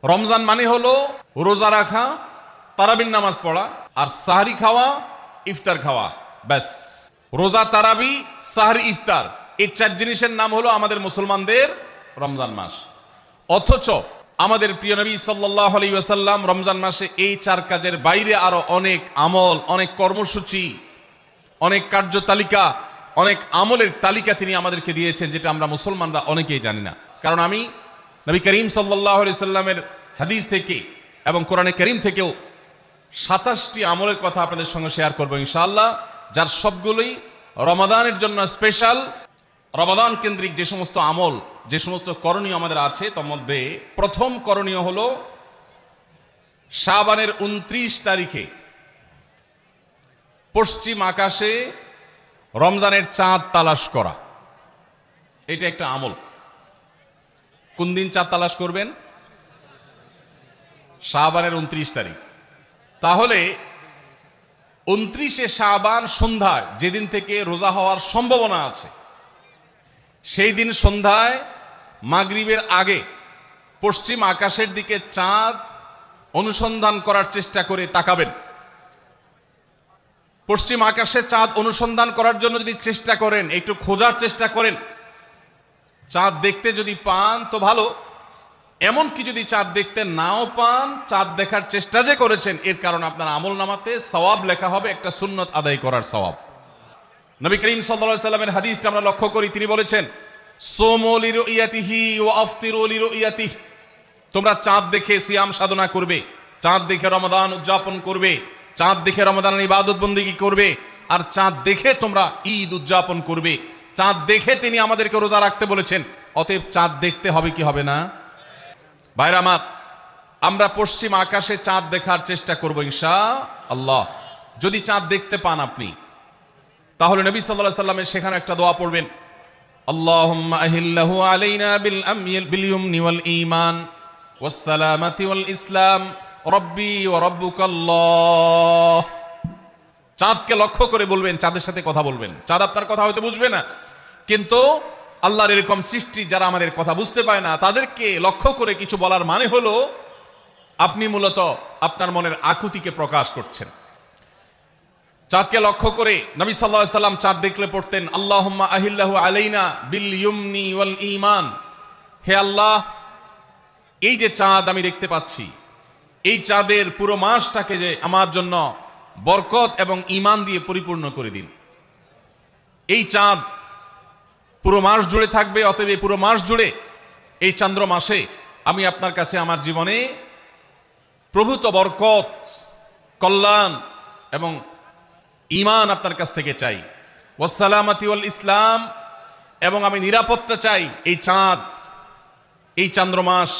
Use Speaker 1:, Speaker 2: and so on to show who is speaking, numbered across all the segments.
Speaker 1: রমজান মানে হলো রোজা রাখা, তারাবির নামাজ পড়া, আর সাহরি খাওয়া, ইফতার খাওয়া, ব্যাস। রোজা, তারাবি, সাহরি, ইফতার, এই চার জিনিসের নাম হলো আমাদের মুসলমানদের রমজান মাস। অথচ আমাদের প্রিয় নবী সাল্লাল্লাহু আলাইহি ওয়াসাল্লাম রমজান মাসে এই চার কাজের বাইরে আরো অনেক আমল, অনেক কর্মসূচি, অনেক কার্যতালিকা, অনেক আমলের তালিকা তিনি আমাদেরকে দিয়েছেন, যেটা আমরা মুসলমানরা অনেকেই জানি না। কারণ আমি নবী করিম সাল্লাল্লাহু আলাইহি সাল্লামের হাদিস থেকে এবং কোরআনে কারীম থেকেও 27টি আমলের কথা আপনাদের সঙ্গে শেয়ার করবো ইনশাআল্লাহ, যার সবগুলোই রমাদানের জন্য স্পেশাল। রমাদান কেন্দ্রিক যে সমস্ত আমল, যে সমস্ত করণীয় আমাদের আছে, তার মধ্যে প্রথম করণীয় হলো শাবানের 29 তারিখে পশ্চিম আকাশে রমজানের চাঁদ তালাশ করা। এটা একটা আমল। কোন দিন চাঁদ তালাশ করবেন? শাবানের 29 তারিখ। তাহলে 29শে শাবান সন্ধ্যায়, যেদিন থেকে রোজা হওয়ার সম্ভাবনা আছে, সেই দিন সন্ধ্যায় মাগরিবের আগে পশ্চিম আকাশের দিকে চাঁদ অনুসন্ধান করার চেষ্টা করে তাকাবেন। পশ্চিম আকাশে চাঁদ অনুসন্ধান করার জন্য যদি চেষ্টা করেন, একটু খোঁজার চেষ্টা করেন, চাঁদ দেখতে যদি পান তো ভালো। এমনকি যদি চাঁদ দেখতে নাও পান, চাঁদ দেখার চেষ্টা যে করেছেন, এর কারণে আপনার আমল নামাতে সওয়াব লেখা হবে, একটা সুন্নত আদায় করার সওয়াব। নবী করিম সাল্লাল্লাহু আলাইহি সাল্লামের হাদিসটা আমরা লক্ষ্য করি, তিনি বলেছেন, সুমু লিরুইয়াতিহি ওয়া আফতিরু লিরুইয়াতিহি, তোমরা চাঁদ দেখে সিয়াম সাধনা করবে, চাঁদ দেখে রমাদান উদযাপন করবে, চাঁদ দেখে রমাদানের ইবাদত বন্দেগী করবে, আর চাঁদ দেখে তোমরা ঈদ উদযাপন করবে। চাঁদ দেখে তিনি আমাদেরকে রোজা রাখতে বলেছেন, অতএব চাঁদ দেখতে হবে কি হবে না? ভাইরা আমার, আমরা পশ্চিম আকাশে চাঁদ দেখার চেষ্টা করব ইনশাআল্লাহ। যদি চাঁদ দেখতে পান আপনি, তাহলে নবী সাল্লাল্লাহু আলাইহি সাল্লামের সেখানে একটা দোয়া পড়বেন, আল্লাহুম্মা আহিল্লাহু আলাইনা বিল ইয়ুমনি ওয়াল ঈমান ওয়াস সালামাতি ওয়াল ইসলাম রব্বি ওয়া রাব্বুকাল্লাহ। চাঁদকে লক্ষ্য করে বলবেন, চাঁদের সাথে কথা বলবেন। চাঁদ আপনার কথা হয়তো বুঝবে না, কিন্তু আল্লাহর এরকম সৃষ্টি যারা আমাদের কথা বুঝতে পায় না, তাদেরকে লক্ষ্য করে কিছু বলার মানে হলো আপনি মূলত আপনার মনের আকুতিকে প্রকাশ করছেন। চাঁদকে লক্ষ্য করে নবী সাল্লাল্লাহু আলাইহি সাল্লাম চাঁদ দেখলে পড়তেন, আল্লাহুম্মা আহিল্লাহু আলাইনা বিল ইয়ুমনি ওয়াল ঈমান, হে আল্লাহ, এই যে চাঁদ আমি দেখতে পাচ্ছি, এই চাঁদের পুরো মাসটাকে যে আমার জন্য বরকত এবং ঈমান দিয়ে পরিপূর্ণ করে দিন। এই চাঁদ পুরো মাস জুড়ে থাকবে, অতএব এই পুরো মাস জুড়ে এই চন্দ্র মাসে আমি আপনার কাছে আমার জীবনে প্রভূত বরকত, কল্যাণ এবং ঈমান আপনার কাছ থেকে চাই। ওয়াস সালামাতি ওয়াল ইসলাম, এবং আমি নিরাপত্তা চাই। এই চাঁদ, এই চন্দ্রমাস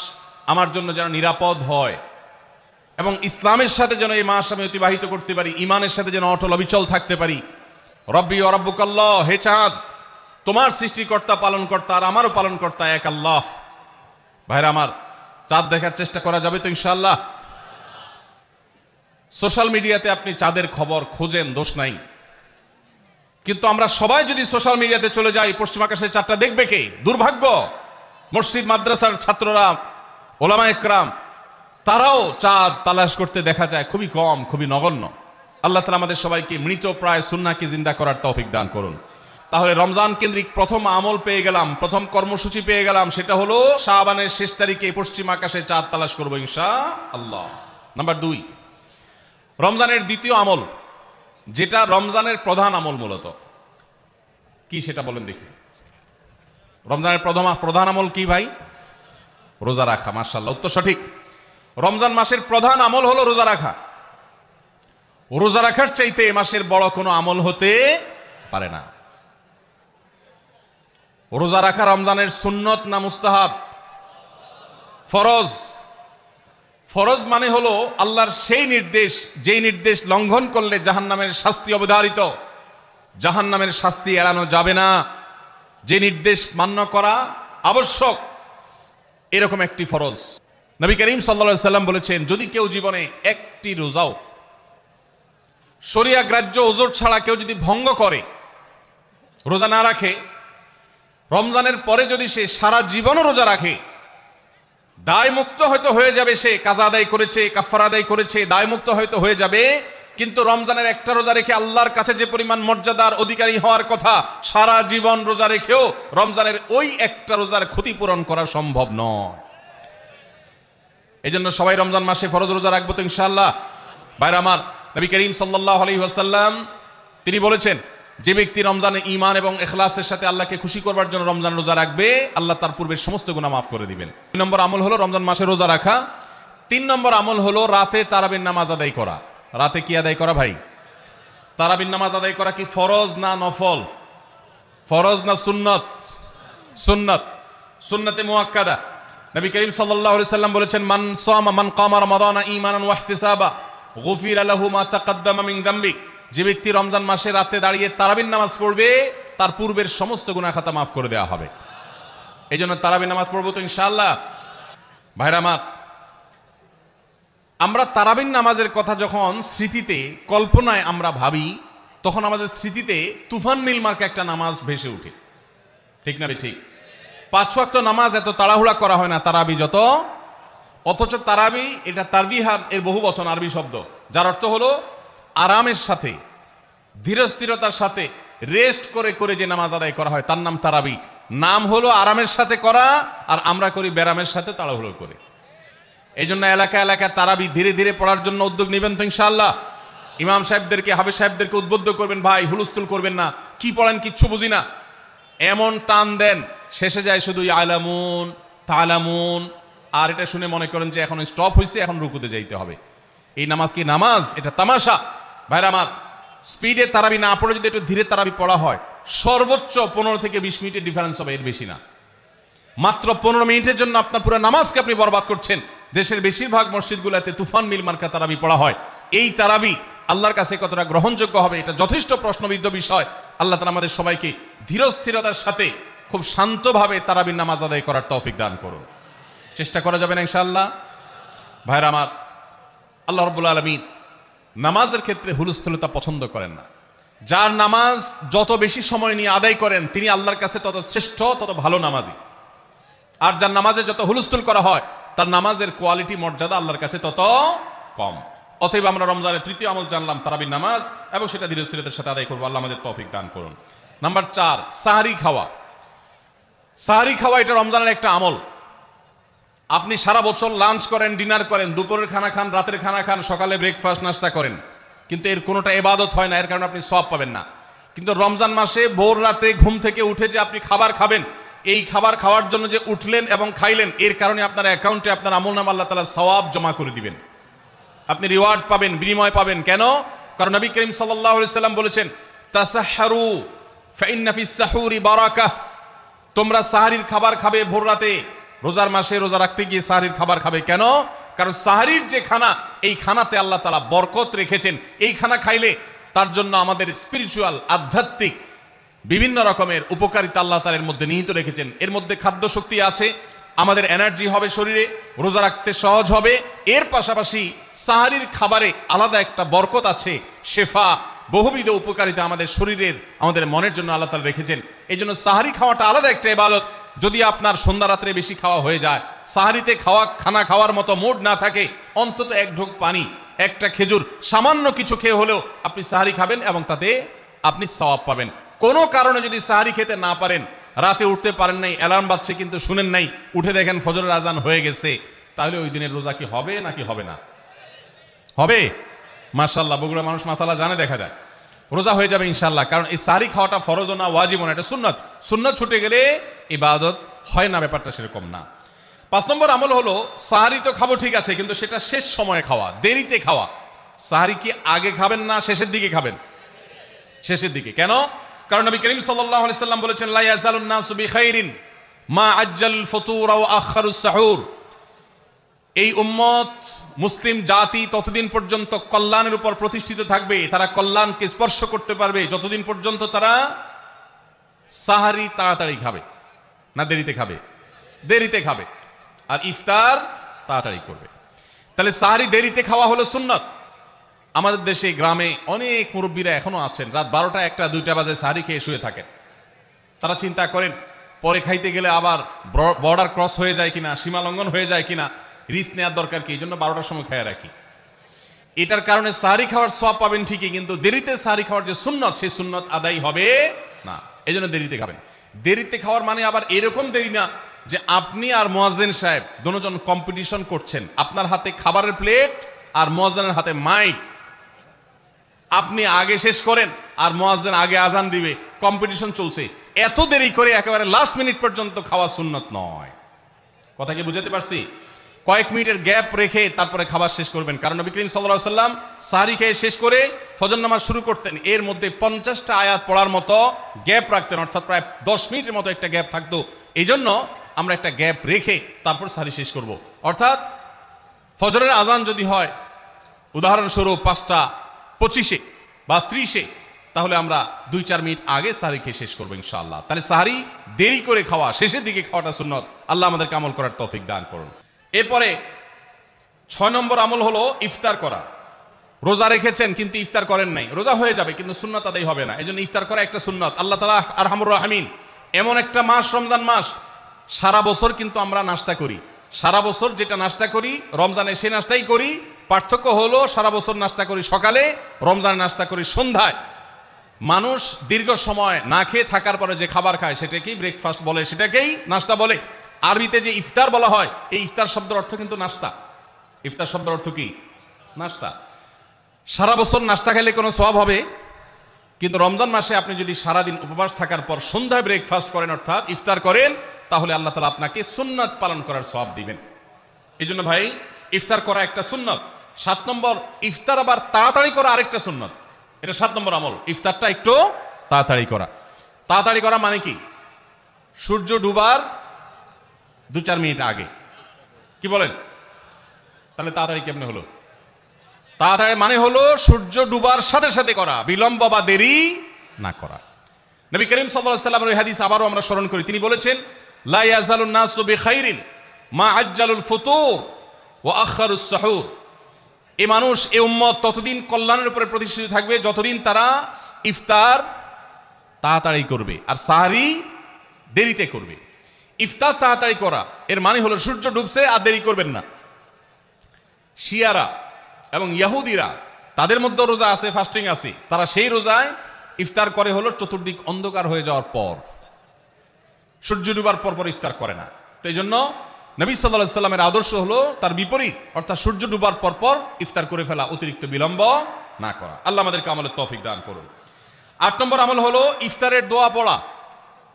Speaker 1: আমার জন্য যেন নিরাপদ হয়, এবং ইসলামের সাথে যেন এই মাস আমি অতিবাহিত করতে পারি, ঈমানের সাথে যেন অটল অবিচল থাকতে পারি। রব্বি ওয়া রাব্বুকাল্লাহ, হে চাঁদ, তোমার সৃষ্টিকর্তা, পালনকর্তা আর আমারও পালনকর্তা এক আল্লাহ। ভাইরা আমার, চাঁদ দেখার চেষ্টা করা যাবে তো ইনশাআল্লাহ? সোশ্যাল মিডিয়াতে আপনি চাঁদের খবর খোঁজেন, দোষ নাই, কিন্তু আমরা সবাই যদি সোশ্যাল মিডিয়াতে চলে যাই, পশ্চিম আকাশে চাঁদটা দেখবে কে? দুর্ভাগ্য। মসজিদ মাদ্রাসার ছাত্ররা, ওলামা একরাম, তারাও চাঁদ তালাশ করতে দেখা যায় খুবই কম, খুবই নগণ্য। আল্লাহ তাআলা আমাদের সবাইকে মৃত প্রায় সুন্নাহকে জিন্দা করার তৌফিক দান করুন। তাহলে রমজান কেন্দ্রিক প্রথম আমল পেয়ে গেলাম, প্রথম কর্মসূচি পেয়ে গেলাম, সেটা হলো শাবানের শেষ তারিখে পশ্চিম আকাশে চাঁদ তালাশ করবো ইনশাআল্লাহ। নাম্বার 2, রমজানের দ্বিতীয় আমল, যেটা রমজানের প্রধান আমল মূলত, কি সেটা বলেন দেখি। রমজানের প্রধান আমল কি ভাই? রোজা রাখা। মাশাআল্লাহ, উত্তর সঠিক। রমজান মাসের প্রধান আমল হলো রোজা রাখা। রোজা রাখার চাইতে এ মাসের বড় কোনো আমল হতে পারে না। রোজা রাখা রমজানের সুন্নত না মুস্তাহাব? ফরজ। ফরজ মানে হলো আল্লাহর সেই নির্দেশ, যেই নির্দেশ লঙ্ঘন করলে জাহান্নামের শাস্তি অবধারিত, জাহান্নামের শাস্তি এড়ানো যাবে না, যে নির্দেশ মান্য করা আবশ্যক, এরকম একটি ফরজ। নবী করিম সাল্লাল্লাহু আলাইহি সাল্লাম বলেছেন, যদি কেউ জীবনে একটি রোজাও শরিয়া গ্রাহ্য ওজর ছাড়া কেউ যদি ভঙ্গ করে, রোজা না রাখে, রমজানের পরে যদি সে সারা জীবনও রোজা রাখে, দায়মুক্ত হয়তো হয়ে যাবে, সে কাজা আদায় করেছে, কাফারা আদায় করেছে, দায়মুক্ত হয়তো হয়ে যাবে, কিন্তু রমজানের একটা রোজা রেখে আল্লাহর কাছে যে পরিমাণ মর্যাদার অধিকারী হওয়ার কথা, সারা জীবন রোজা রেখেও রমজানের ওই একটা রোজার ক্ষতিপূরণ করা সম্ভব নয়। এই জন্য সবাই রমজান মাসে ফরজ রোজা রাখবো তো ইনশাআল্লাহ। ভাইরা আমার, নবী করিম সাল্লাল্লাহু আলাইহি ওয়াসাল্লাম তিনি বলেছেন, যে ব্যক্তি রমজানে ঈমান এবং ইখলাসের সাথে আল্লাহকে খুশি করবার জন্য রমজান রোজা রাখবে, আল্লাহ তার পূর্বের সমস্ত গুনাহ মাফ করে দিবেন। 2 নম্বর আমল হলো রমজান মাসে রোজা রাখা। 3 নম্বর আমল হলো রাতে তারাবির নামাজ আদায় করা। রাতে কি আদায় করা ভাই? তারাবির নামাজ আদায় করা কি ফরজ না নফল? ফরজ না সুন্নত? সুন্নত, সুন্নতে মুআক্কাদা। নবী করিম সাল্লাল্লাহু আলাইহি সাল্লাম বলেছেন, মান কামা রমাদানা ঈমানান ওয়া ইহতিসাবা গুফিরা লাহু মা তাকাদ্দামা মিন যামবি। যে ব্যক্তি রমজান মাসে রাতে দাঁড়িয়ে তারাবির নামাজ পড়বে, তার পূর্বের সমস্ত গুনাহ খাতা মাফ করে দেওয়া হবে। এই জন্য তারাবির নামাজ পড়বো তো ইনশাআল্লাহ। ভাইরা আমার, আমরা তারাবির নামাজের কথা যখন স্মৃতিতে, কল্পনায় আমরা ভাবি, তখন আমাদের স্মৃতিতে তুফান মিল মার্কা একটা নামাজ ভেসে ওঠে, ঠিক না? ঠিক। 5 ওয়াক্ত নামাজ এত তাড়াহুড়া করা হয় না তারাবি যত, অথচ তারাবি এটা তারবিহার এর বহু বচন আরবি শব্দ, যার অর্থ হলো আরামের সাথে, ধীরস্থিরতার সাথে, রেস্ট করে করে যে নামাজ আদায় করা হয় তার নাম তারাবি। নাম হলো আরামের সাথে করা, আর আমরা করি ব্যারামের সাথে তাড়াহুড়ো করে। এই জন্য এলাকা এলাকায় তারাবি ধীরে ধীরে পড়ার জন্য উদ্যোগ নেবেন তো ইনশাআল্লাহ। ইমাম সাহেবদেরকে, হাফেজ সাহেবদেরকে উদ্বুদ্ধ করবেন, ভাই হুলস্থুল করবেন না, কি পড়েন কিচ্ছু বুঝি না, এমন টান দেন শেষে যায় শুধু আলামুন তালামুন, আর এটা শুনে মনে করেন যে এখন স্টপ হয়েছে, এখন রুকুতে যাইতে হবে। এই নামাজ কি নামাজ? এটা তামাশা। ভাইরা আমার, স্পিডে তারাবি না পড়ে যদি একটু ধীরে তারাবি পড়া হয়, সর্বোচ্চ 15 থেকে 20 মিনিটের ডিফারেন্স হবে, এর বেশি না। মাত্র 15 মিনিটের জন্য আপনার পুরো নামাজকে আপনি বরবাদ করছেন। দেশের বেশিরভাগ মসজিদগুলোতে তুফান মিল মার্কা তারাবি পড়া হয়। এই তারাবি আল্লাহর কাছে কতটা গ্রহণযোগ্য হবে, এটা যথেষ্ট প্রশ্নবিদ্ধ বিষয়। আল্লাহ তাআলা আমাদের সবাইকে ধীরস্থিরতার সাথে খুব শান্তভাবে তারাবির নামাজ আদায় করার তৌফিক দান করুন। চেষ্টা করা যাবে না ইনশাআল্লাহ। ভাইরা আমার, আল্লাহ রাব্বুল আলামিন নামাজের ক্ষেত্রে হুলস্থুলতা পছন্দ করেন না। যার নামাজ যত বেশি সময় নিয়ে আদায় করেন, তিনি আল্লাহর কাছে তত শ্রেষ্ঠ, তত ভালো নামাজি। আর যার নামাজে যত হুলস্থুল করা হয়, তার নামাজের কোয়ালিটি, মর্যাদা আল্লাহর কাছে তত কম। অতএব আমরা রমজানের 3য় আমল জানলাম তারাবির নামাজ, এবং সেটা ধীরস্থিরতার সাথে আদায় করবো। আল্লাহ আমাদের তৌফিক দান করুন। নাম্বার 4, সাহরি খাওয়া। সাহরি খাওয়া এটা রমজানের একটা আমল। আপনি সারা বছর লাঞ্চ করেন, ডিনার করেন, দুপুরের খানা খান, রাতের খানা খান, সকালে ব্রেকফাস্ট নাস্তা করেন, কিন্তু এর কোনোটা ইবাদত হয় না, এর কারণে আপনি সওয়াব পাবেন না। কিন্তু রমজান মাসে ভোর রাতে ঘুম থেকে উঠে যে আপনি খাবার খাবেন, এই খাবার খাওয়ার জন্য যে উঠলেন এবং খাইলেন, এর কারণে আপনার অ্যাকাউন্টে আপনার আমলনামা আল্লাহ তাআলা সওয়াব জমা করে দিবেন। আপনি রিওয়ার্ড পাবেন, বিনিময় পাবেন। কেন? কারণ নবী করিম সাল্লাল্লাহু আলাইহি সাল্লাম বলেছেন, তাসাহহারু ফাইন্না ফিস সাহুরি বারাকাহ। তোমরা সাহরির খাবার খাবে ভোর রাতে। রোজার মাসে রোজা রাখতে গিয়ে সাহরির খাবার খাবে কেন? কারণ সাহরির যে খানা, এই খানাতে আল্লাহ তাআলা বরকত রেখেছেন। এই খানা খাইলে তার জন্য আমাদের স্পিরিচুয়াল, আধ্যাত্মিক বিভিন্ন রকমের উপকারিতা আল্লাহ তাআলা এর মধ্যে নিহিত রেখেছেন। এর মধ্যে খাদ্য শক্তি আছে, আমাদের এনার্জি হবে শরীরে, রোজা রাখতে সহজ হবে। এর পাশাপাশি সাহরির খাবারে আলাদা একটা বরকত আছে, শেফা, বহুবিধ উপকারিতা আমাদের শরীরের, আমাদের মনের জন্য আল্লাহ তাআলা রেখেছেন। এই জন্য সাহরি খাওয়াটা আলাদা একটা ইবাদত। যদি আপনার সন্ধ্যা রাত্রে বেশি খাওয়া হয়ে যায়, সাহরিতে খানা খাওয়ার মতো মুড না থাকে, অন্তত 1 ঢোক পানি, একটা খেজুর, সামান্য কিছু খেয়ে হলেও আপনি সাহরি খাবেন এবং তাতে আপনি সওয়াব পাবেন। কোনো কারণে যদি সাহরি খেতে না পারেন, রাতে উঠতে পারেন নাই, অ্যালার্ম বাজছে কিন্তু শুনেন নাই, উঠে দেখেন ফজরের আজান হয়ে গেছে, তাহলে ওই দিনের রোজা কি হবে নাকি হবে না? হবে। মাশাআল্লাহ, বগুড়া মানুষ মাসালা জানে, দেখা যায় রোজা হয়ে যাবে ইনশাআল্লাহ। কারণ এই সাহরি খাওয়াটা ফরজও না, ওয়াজিবও না, এটা সুন্নাত। সুন্নাত ছুটে গেলে ইবাদত হয় না, ব্যাপারটা সেরকম না। 5 নম্বর আমল হলো, সাহরি তো খাবো ঠিক আছে, কিন্তু সেটা শেষ সময়ে খাওয়া, দেরিতে খাওয়া। সাহরি কি আগে খাবেন না শেষের দিকে খাবেন? শেষের দিকে। কেন? কারণ নবী করিম সাল্লাল্লাহু আলাইহি সাল্লাম বলেছেন, লা ইয়াজালুন নাসু বিখাইরিন মা আজ্জাল ফুতুর ওয়া আখারুস সাহুর। এই উম্মত, মুসলিম জাতি ততদিন পর্যন্ত কল্যাণের উপর প্রতিষ্ঠিত থাকবে, তারা কল্যাণকে স্পর্শ করতে পারবে যতদিন পর্যন্ত তারা সাহারি তাড়াতাড়ি খাবে, না দেরিতে খাবে? দেরিতে খাবে। আর ইফতার তাড়াতাড়ি করবে। তাহলে সাহারি দেরিতে খাওয়া হলো সুন্নাত। আমাদের দেশে গ্রামে অনেক মুরব্বীরা এখনো আছেন, রাত 12টা, 1টা, 2টা বাজে সাহারি খেয়ে শুয়ে থাকেন। তারা চিন্তা করেন পরে খাইতে গেলে আবার বর্ডার ক্রস হয়ে যায় কিনা, সীমা লঙ্ঘন হয়ে যায় কিনা, রিস্ক নেওয়ার দরকার কি, এই জন্য 12টার সময় খেয়ে রাখি। এটার কারণে সাহরি খাওয়ার সওয়াব পাবেন ঠিকই, কিন্তু দেরিতে সাহরি খাওয়ার যে সুন্নত, সেই সুন্নত আদায় হবে না, এই জন্য দেরিতে খাবেন। দেরিতে খাওয়ার মানে আবার এরকম দেরি না যে আপনি আর মুয়াজ্জিন সাহেব দুজন কম্পিটিশন করছেন, আপনার হাতে খাবারের প্লেট আর মুয়াজ্জিনের হাতে মাইক, আপনি আগে শেষ করেন আর মুয়াজ্জিন আগে আজান দিবে, কম্পিটিশন চলছে। এত দেরি করে একেবারে লাস্ট মিনিট পর্যন্ত খাওয়া সুন্নত নয়। কথা কি বুঝাতে পারছি? কয়েক মিনিটের গ্যাপ রেখে তারপরে খাবার শেষ করবেন, কারণ নবী করিম সাল্লাল্লাহু আলাইহি ওয়াসাল্লাম সাহরি খেয়ে শেষ করে ফজর নামাজ শুরু করতেন, এর মধ্যে 50টা আয়াত পড়ার মতো গ্যাপ রাখতেন, অর্থাৎ প্রায় 10 মিনিটের মতো একটা গ্যাপ থাকতো। এই জন্য আমরা একটা গ্যাপ রেখে তারপর সাহরি শেষ করব। অর্থাৎ ফজরের আজান যদি হয় উদাহরণস্বরূপ 5:25 বা 30, তাহলে আমরা 2-4 মিনিট আগে সাহরি খেয়ে শেষ করবো ইনশাআল্লাহ। তাহলে সাহরি দেরি করে খাওয়া, শেষের দিকে খাওয়াটা সুন্নত। আল্লাহ আমাদেরকে আমল করার তৌফিক দান করুন। এরপরে 6 নম্বর আমল হলো ইফতার করা। রোজা রেখেছেন কিন্তু ইফতার করেন নাই, রোজা হয়ে যাবে কিন্তু সুন্নত আদায় হবে না, এই জন্য ইফতার করা একটা সুন্নত। আল্লাহ তাআলা আরহামুর রাহিমিন, এমন একটা মাস রমজান মাস, সারা বছর কিন্তু আমরা নাস্তা করি, সারা বছর যেটা নাস্তা করি রমজানে সে নাস্তাই করি, পার্থক্য হলো সারা বছর নাস্তা করি সকালে, রমজানে নাস্তা করি সন্ধ্যায়। মানুষ দীর্ঘ সময় না খেয়ে থাকার পরে যে খাবার খায় সেটাকেই ব্রেকফাস্ট বলে, সেটাকেই নাস্তা বলে। আরবিতে যে ইফতার বলা হয়, এই ইফতার শব্দের অর্থ কিন্তু নাস্তা। ইফতার শব্দের অর্থ কি? নাস্তা। সারা বছর নাস্তা খেলে কোনো সওয়াব হবে, কিন্তু রমজান মাসে আপনি যদি সারাদিন উপবাস থাকার পর সন্ধ্যায় ব্রেকফাস্ট করেন অর্থাৎ ইফতার করেন, তাহলে আল্লাহ তাআলা আপনাকে সুন্নাত পালন করার সওয়াব দিবেন। এই জন্য ভাই ইফতার করা একটা সুন্নত। 7 নম্বর, ইফতার আবার তাড়াতাড়ি করা আরেকটা সুন্নত। এটা 7 নম্বর আমল, ইফতারটা একটু তাড়াতাড়ি করা। তাড়াতাড়ি করা মানে কি? সূর্য ডুবার 2-4 মিনিট আগে। কি বলেন? তাহলে তাড়াতাড়ি কেমনে হলো? তাড়াতাড়ি মানে হলো সূর্য ডুবার সাথে সাথে করা, বিলম্ব বা দেরি না করা। নবী করিম সাল্লাল্লাহু আলাইহি ওয়াসাল্লামের ওই হাদিস আবারও আমরা স্মরণ করি, তিনি বলেছেন, লা ইয়াজালুন নাসু বিখাইরিন মা আজ্জালুল ফুতুর ওয়া আখারুস সাহুর। এই মানুষ, এই উম্মত ততদিন কল্যাণের উপরে প্রতিষ্ঠিত থাকবে যতদিন তারা ইফতার তাড়াতাড়ি করবে আর সাহরি দেরিতে করবে। ইফতার তাড়াতাড়ি করা এর মানে হলো সূর্য ডুবছে আর দেরি করবেন না। শিয়ারা এবং ইহুদিরা, তাদের মধ্যে রোজা আছে, ফাস্টিং আছে, তারা সেই রোজায় ইফতার করে হলো চতুর্দিক অন্ধকার হয়ে যাওয়ার পর, সূর্য ডুবার পর পর ইফতার করে না। তো এই জন্য নবী সাল্লাল্লাহু আলাইহি সাল্লামের আদর্শ হলো তার বিপরীত, অর্থাৎ সূর্য ডুবার পর পর ইফতার করে ফেলা, অতিরিক্ত বিলম্ব না করা। আল্লাহ আমাদেরকে আমলের তৌফিক দান করুন। 8 নম্বর আমল হলো ইফতারের দোয়া পড়া।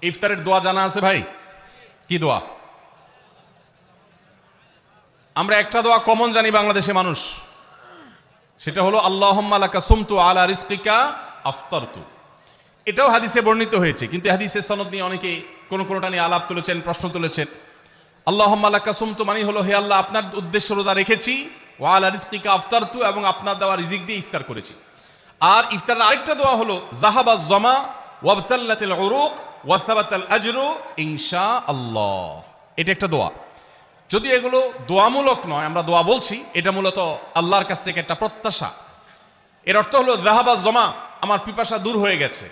Speaker 1: ইফতারের দোয়া জানা আছে ভাই? কি দোয়া? আমরা একটা দোয়া কমন জানি বাংলাদেশে মানুষ, সেটা হলো আল্লাহুম্মা লাকা সুমতু আলা রিজকিকা আফতারতু। এটাও হাদিসে বর্ণিত হয়েছে, কিন্তু হাদিসের সনদ নিয়ে অনেকে কোনোটা নিয়ে আলাপ তুলেছেন, প্রশ্ন তুলেছেন। আল্লাহুম্মা লাকা সুমতু মানে হলো, হে আল্লাহ, আপনার উদ্দেশ্যে রোজা রেখেছি, ওয়া আলা রিজকিকা আফতারতু, এবং আপনার দেওয়া রিজিক দিয়ে ইফতার করেছি। আর ইফতারের আরেকটা দোয়া হলো যাহাবাজ জামা ওয়াবতাল্লাতিল উরুক ওয়া সাবাতাল আজরু ইনশাআল্লাহ। এটা একটা দোয়া। যদি এগুলো দোয়ামূলক নয়, আমরা দোয়া বলছি, এটা মূলত আল্লাহর কাছ থেকে একটা প্রত্যাশা। এর অর্থ হলো যাহাবাজ জামা, আমার পিপাসা দূর হয়ে গেছে,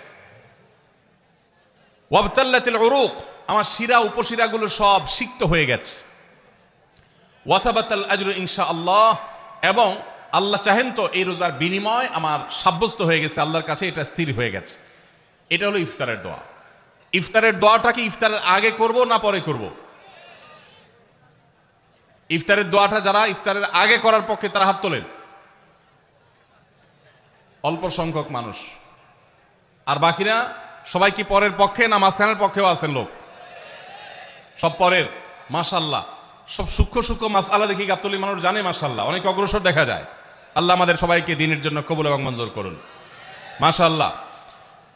Speaker 1: ওয়াবতাল্লাতিল উরুক, আমার শিরা উপশিরাগুলো সব সিক্ত হয়ে গেছে, ওয়া সাবাতাল আজরু ইনশাআল্লাহ, এবং আল্লাহ চাহেন তো এই রোজার বিনিময় আমার সাব্যস্ত হয়ে গেছে আল্লাহর কাছে, এটা স্থির হয়ে গেছে। এটা হলো ইফতারের দোয়া। ইফতারের দোয়াটা কি ইফতারের আগে করব না পরে করব? ইফতারের দোয়াটা যারা ইফতারের আগে করার পক্ষে তারা হাত তোলেন। অল্প সংখ্যক মানুষ, আর বাকিরা সবাই কি পরের পক্ষে না মাঝখানের পক্ষেও আছেন লোক? সব পরের। মাশাআল্লাহ, সব সূক্ষ্ম সূক্ষ্ম মাসআলা দেখি গাবতলী মানুষ জানে, মাশাআল্লাহ, অনেক অগ্রসর দেখা যায়। আল্লাহ আমাদের সবাইকে দিনের জন্য কবুল এবং মঞ্জুর করুন, মাশাআল্লাহ।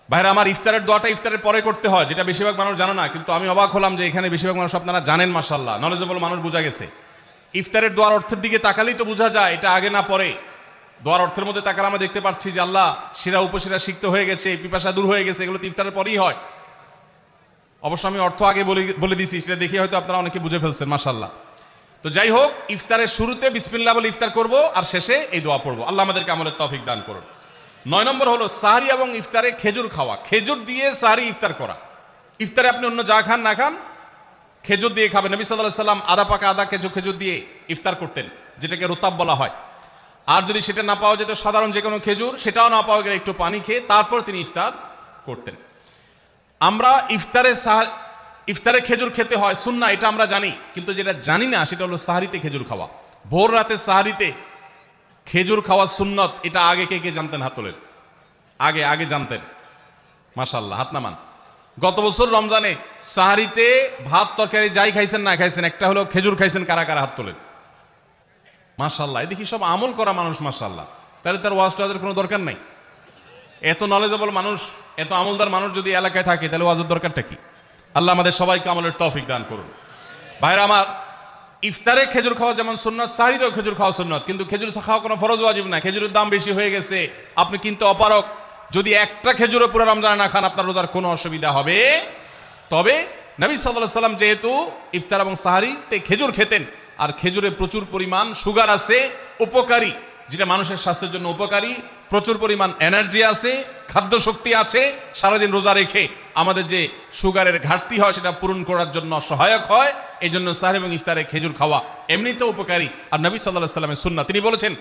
Speaker 1: ভাইরা আমার, ইফতারের দোয়াটা ইফতারের পরে করতে হয়, যেটা বেশিরভাগ মানুষ জানে না, কিন্তু আমি অবাক হলাম যে এখানে বেশিরভাগ মানুষ আপনারা জানেন, মাশাআল্লাহ, নলেজেবল মানুষ, বোঝা গেছে। ইফতারের দোয়ার অর্থের দিকে তাকালেই তো বোঝা যায় এটা আগে না পরে। দোয়ার অর্থের মধ্যে তাকালে আমরা দেখতে পাচ্ছি যে আল্লাহ শিরা উপশিরা সিক্ত হয়ে গেছে, পিপাসা দূর হয়ে গেছে, এগুলো তো ইফতারের পরেই হয়। অবশ্য আমি অর্থ আগে বলে দিছি, সেটা দেখে হয়তো আপনারা অনেকে বুঝে ফেলছেন, মাশাআল্লাহ। তো যাই হোক, ইফতারের শুরুতে বিসমিল্লাহ বলে ইফতার করব, আর শেষে এই দোয়া পড়বো। আল্লাহ আমাদেরকে আমলের তৌফিক দান করুন। 9 নম্বর হলো সাহরি এবং ইফতারে খেজুর খাওয়া। খেজুর দিয়ে সাহরি ইফতার করা, ইফতারে আপনি অন্য যা খান না খান, খেজুর দিয়ে খাবেন। নবী সাল্লাল্লাহু আলাইহি সাল্লাম আধা পাকা আধা খেজুর দিয়ে ইফতার করতেন, যেটাকে রুতাব বলা হয়। আর যদি সেটা না পাওয়া যেত, সাধারণ যে কোনো খেজুর, সেটাও না পাওয়া গেলে একটু পানি খেয়ে তারপর তিনি ইফতার করতেন। আমরা ইফতারে খেজুর খেতে হয় সুন্নাহ, এটা আমরা জানি, কিন্তু যেটা জানি না সেটা হলো সাহারিতে খেজুর খাওয়া। ভোর রাতে সাহারিতে খেজুর খাওয়া সুন্নত, এটা আগে কে কে জানতেন? হাত তোলেন। আগে জানতেন? মাশাআল্লাহ, হাত নামান। গত বছর রমজানে সাহারিতে ভাত তরকারি যাই খাইছেন না খাইছেন, একটা হলো খেজুর খাইছেন, কারা কারা হাত তোলেন? মাশাআল্লাহ, দেখি সব আমল করা মানুষ, মাশাআল্লাহ। তাহলে তার ওয়াজ টোয়াজের কোনো দরকার নাই। এত নলেজেবল মানুষ, এত আমলদার মানুষ যদি এলাকায় থাকে, তাহলে ওয়াজের দরকারটা কি? আল্লাহ আমাদের সবাইকে আমলের তৌফিক দান করুন। ভাইরা আমার, ইফতারে খেজুর খাওয়া যেমন সুন্নাত, সাহরিতেও খেজুর খাওয়া সুন্নাত, কিন্তু খেজুর খাওয়া কোনো ফরজ ওয়াজিব না। খেজুরের দাম বেশি হয়ে গেছে, আপনি কিনতে অপারক, যদি একটা খেজুরও পুরো রমজানে না খান, আপনার রোজার কোনো অসুবিধা হবে। তবে নবী সাল্লাল্লাহু আলাইহি সাল্লাম যেহেতু ইফতার এবং সাহরিতে খেজুর খেতেন, আর খেজুরে প্রচুর পরিমাণ সুগার আছে, উপকারী, যেটা মানুষের স্বাস্থ্যের জন্য উপকারী, প্রচুর পরিমাণ এনার্জি আছে, খাদ্য শক্তি আছে, সারাদিন রোজা রেখে আমাদের যে সুগারের ঘাটতি হয় সেটা পূরণ করার জন্য সহায়ক হয়। এই জন্য সাহরি এবং ইফতারে খেজুর খাওয়া এমনিতেও উপকারী। আর নবী সাল্লাল্লাহু আলাইহি সাল্লামের সুন্নাহ, তিনি বলেছেন,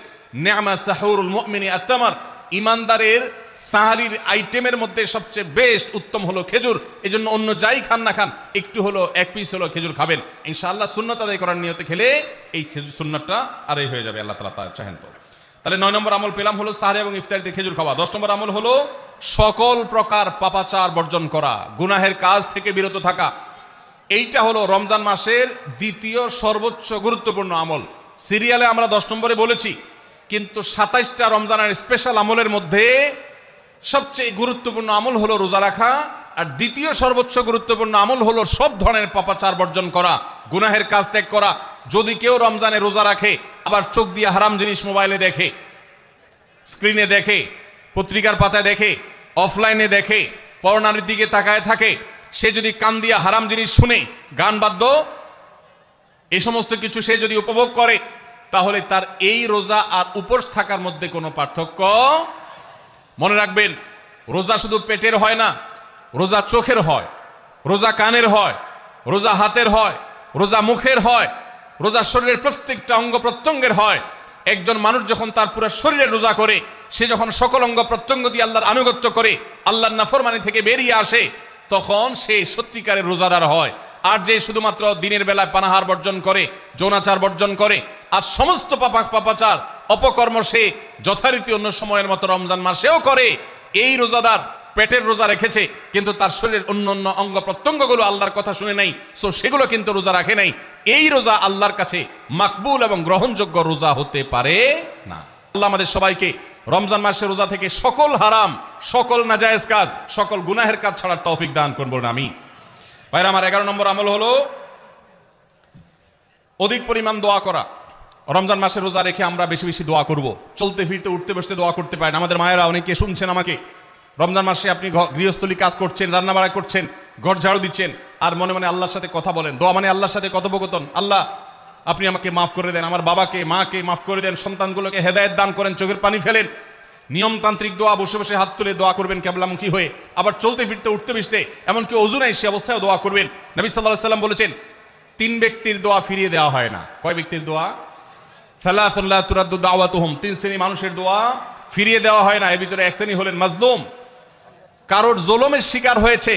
Speaker 1: নি'মা সাহুরুল মুমিনি আত-তামার, ইমানদারের সাহারির আইটেমের মধ্যে সবচেয়ে বেস্ট উত্তম হলো খেজুর। এই জন্য অন্য যাই খান না খান, একটু হলো, এক পিস হলো খেজুর খাবেন, ইনশাআল্লাহ সুন্নাত আদায় করার নিয়তে খেলে এই খেজুর সুন্নাতটা আদায় হয়ে যাবে, আল্লাহ তাআলা চাহেন তো। তাহলে 9 নম্বর আমল পেলাম হলো সাহরি এবং ইফতারিতে খেজুর খাওয়া। 10 নম্বর আমল হলো সকল প্রকার পাপাচার বর্জন করা, গুনাহের কাজ থেকে বিরত থাকা। এইটা হলো রমজান মাসের দ্বিতীয় সর্বোচ্চ গুরুত্বপূর্ণ আমল। সিরিয়ালে আমরা 10 নম্বরে বলেছি, কিন্তু 27টা রমজানের স্পেশাল আমলের মধ্যে সবচেয়ে গুরুত্বপূর্ণ আমল হলো রোজা রাখা, আর দ্বিতীয় সর্বোচ্চ গুরুত্বপূর্ণ আমল হলো সব ধরনের পাপাচার বর্জন করা, গুনাহের কাজ ত্যাগ করা। যদি কেউ রমজানে রোজা রাখে, আবার চোখ দিয়ে হারাম জিনিস মোবাইলে দেখে, স্ক্রিনে দেখে, পত্রিকার পাতায় দেখে, অফলাইনে দেখে, পর্নোর দিকে তাকায় থাকে, সে যদি কান দিয়ে হারাম জিনিস শুনে, গান বাদ্য, এই সমস্ত কিছু সে যদি উপভোগ করে, তাহলে তার এই রোজা আর উপোস থাকার মধ্যে কোনো পার্থক্য। মনে রাখবেন, রোজা শুধু পেটের হয় না, রোজা চোখের হয়, রোজা কানের হয়, রোজা হাতের হয়, রোজা মুখের হয়, রোজা শরীরের প্রত্যেকটা অঙ্গ প্রত্যঙ্গের হয়। একজন মানুষ যখন তার পুরো শরীরের রোজা করে, সে যখন সকল অঙ্গ প্রত্যঙ্গ দিয়ে আল্লাহর আনুগত্য করে, আল্লাহর নাফরমানি থেকে বেরিয়ে আসে, তখন সে সত্যিকারের রোজাদার হয়। আর যে শুধুমাত্র দিনের বেলায় পানাহার বর্জন করে, যৌনাচার বর্জন করে, আর সমস্ত পাপাচার অপকর্ম সে যথারীতি অন্য সময়ের মতো রমজান মাসেও করে, এই রোজাদার পেটের রোজা রেখেছে, কিন্তু তার শরীরের অন্য অন্য অঙ্গ প্রত্যঙ্গগুলো আল্লাহর কথা শুনে নাই, সো সেগুলো কিন্তু রোজা রাখে নাই। এই রোজা আল্লাহর কাছে মাকবুল এবং গ্রহণযোগ্য রোজা হতে পারে না। আল্লাহ আমাদের সবাইকে রমজান মাসের রোজা থেকে সকল হারাম, সকল নাজায়েজ কাজ, সকল গুনাহের কাজ ছাড়ার তৌফিক দান করবেন, আমিন। ভাইরা আমার, 11 নম্বর আমল হলো অধিক পরিমাণ দোয়া করা। রমজান মাসে রোজা রেখে আমরা বেশি বেশি দোয়া করব। চলতে ফিরতে উঠতে বসতে দোয়া করতে পারেন। আমাদের মায়েরা অনেকে শুনছেন আমাকে, রমজান মাসে আপনি গৃহস্থলী কাজ করছেন, রান্না বাড়া করছেন, ঘর ঝাড়ু দিচ্ছেন, আর মনে মনে আল্লাহর সাথে কথা বলেন। দোয়া মানে আল্লাহর সাথে কথোপকথন। আল্লাহ, আপনি আমাকে মাফ করে দেন, আমার বাবাকে মাকে মাফ করে দেন, সন্তানগুলোকে হেদায়েত দান করেন, চোখের পানি ফেলেন। নিয়মতান্ত্রিক দোয়া, বসে বসে হাত তুলে দোয়া করবেন কেবলামুখী হয়ে। আবার চলতে ফিরতে উঠতে বসতে, এমনকি ওযু নাই সে অবস্থায় দোয়া করবেন। নবী সাল্লাল্লাহু আলাইহি সাল্লাম বলেছেন, 3 ব্যক্তির দোয়া ফিরিয়ে দেওয়া হয় না। কয় ব্যক্তির দোয়া? সালাতুন লা তুরাদ্দু দাওয়াতুহুম, 3 শ্রেণী মানুষের দোয়া ফিরিয়ে দেওয়া হয় না। এর ভিতরে এক শ্রেণী হলেন মাজলুম, কারোর জুলুমের শিকার হয়েছে।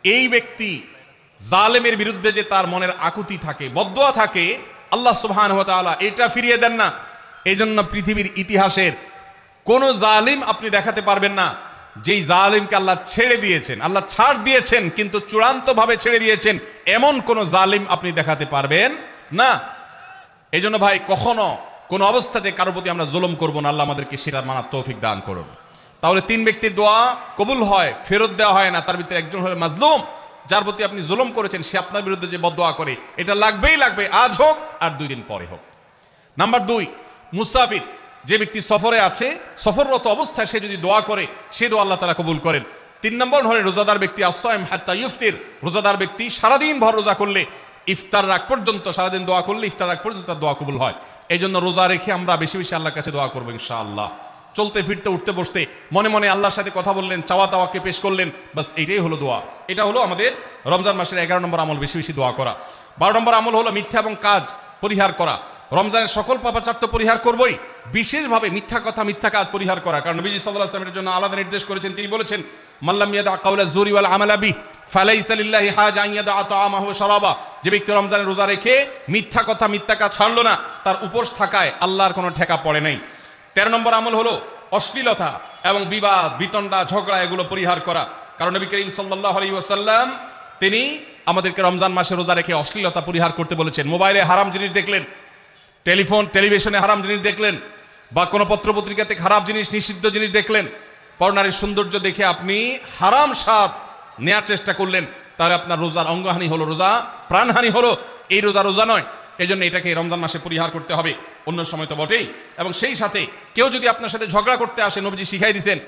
Speaker 1: এই ব্যক্তি জালেমের বিরুদ্ধে যে তার মনের আকুতি থাকে, বদদোয়া থাকে, আল্লাহ সুবহানাহু ওয়া তাআলা এটা ফিরিয়ে দেন না। এই জন্য পৃথিবীর ইতিহাসের কোন জালিম আপনি দেখাতে পারবেন না যেই জালিমকে আল্লাহ ছেড়ে দিয়েছেন, আল্লাহ ছাড় দিয়েছেন কিন্তু চূড়ান্তভাবে ছেড়ে দিয়েছেন, এমন কোন জালিম আপনি দেখাতে পারবেন না। এই জন্য ভাই, কখনো কোন অবস্থাতে কারোর প্রতি আমরা জুলুম করব না। আল্লাহ আমাদেরকে সেটা মানার তৌফিক দান করুন। তাহলে 3 ব্যক্তির দোয়া কবুল হয়, ফেরত দেওয়া হয় না। তার ভিতরে একজন হলো মাজলুম, যার প্রতি আপনি জুলুম করেছেন, সে আপনার বিরুদ্ধে যে বদদোয়া করে, এটা লাগবেই লাগবে, আজ হোক আর 2 দিন পরে হোক। নাম্বার 2, মুসাফির, যে ব্যক্তি সফরে আছে, সফররত অবস্থায় সে যদি দোয়া করে, সে দোয়া আল্লাহ তাআলা কবুল করেন। 3 নম্বর হলো রোজাদার ব্যক্তি, আসসাইম হাত্তা ইফতির, রোজাদার ব্যক্তি সারাদিন ভর রোজা করলে, ইফতার রাগ পর্যন্ত, সারাদিন দোয়া করলে ইফতার রাগ পর্যন্ত তার দোয়া কবুল হয়। এই জন্য রোজা রেখে আমরা বেশি বেশি আল্লাহর কাছে দোয়া করবো ইনশাআল্লাহ। চলতে ফিরতে উঠতে বসতে মনে মনে আল্লাহর সাথে কথা বললেন, চাওয়া তাওয়াকে পেশ করলেন, বাস এটাই হলো দোয়া। এটা হলো আমাদের রমজান মাসের 11 নম্বর আমল, বেশি বেশি দোয়া করা। 12 নম্বর আমল হলো মিথ্যা এবং কাজ পরিহার করা। রমজানের সকল পাপাচার তো পরিহার করবই, বিশেষভাবে মিথ্যা কথা মিথ্যা কাজ পরিহার করা। কারণ নবীজি সাল্লাল্লাহু আলাইহি ওয়াসাল্লামের জন্য আলাদা নির্দেশ করেছেন। তিনি বলেছেন, মাল্লাম ইয়াদা কাওলা যুরি ওয়াল আমালা বিহি ফালাইসা লিল্লাহি হাজা আন ইয়াদা তাআমাহু ওয়া শারাবা। যে ব্যক্তি রমজানের রোজা রেখে মিথ্যা কথা মিথ্যা কাজ ছাড়লো না, তার উপোস থাকায় আল্লাহর কোনো ঠেকা পড়ে নাই। 13 নম্বর আমল হলো অশ্লীলতা এবং বিবাদ বিতণ্ডা ঝগড়া এগুলো পরিহার করা। কারণ নবী করিম সাল্লাল্লাহু আলাইহি ওয়াসাল্লাম তিনি আমাদেরকে রমজান মাসে রোজা রেখে অশ্লীলতা পরিহার করতে বলেছেন। মোবাইলে হারাম জিনিস দেখলেন, টেলিভিশনে হারাম জিনিস দেখলেন, বা কোনো পত্রপত্রিকাতে খারাপ জিনিস নিষিদ্ধ জিনিস দেখলেন, পরনারীর সৌন্দর্য দেখে আপনি হারাম স্বাদ নেয়ার চেষ্টা করলেন, তাহলে আপনার রোজার অঙ্গহানি হলো, রোজা প্রাণহানি হলো। এই রোজা নয়। এই জন্য এটাকে রমজান মাসে পরিহার করতে হবে, অন্য সময় তো বটেই। এবং সেই সাথে কেউ যদি আপনার সাথে ঝগড়া করতে আসে, নবীজি শিখাই দিয়েছেন,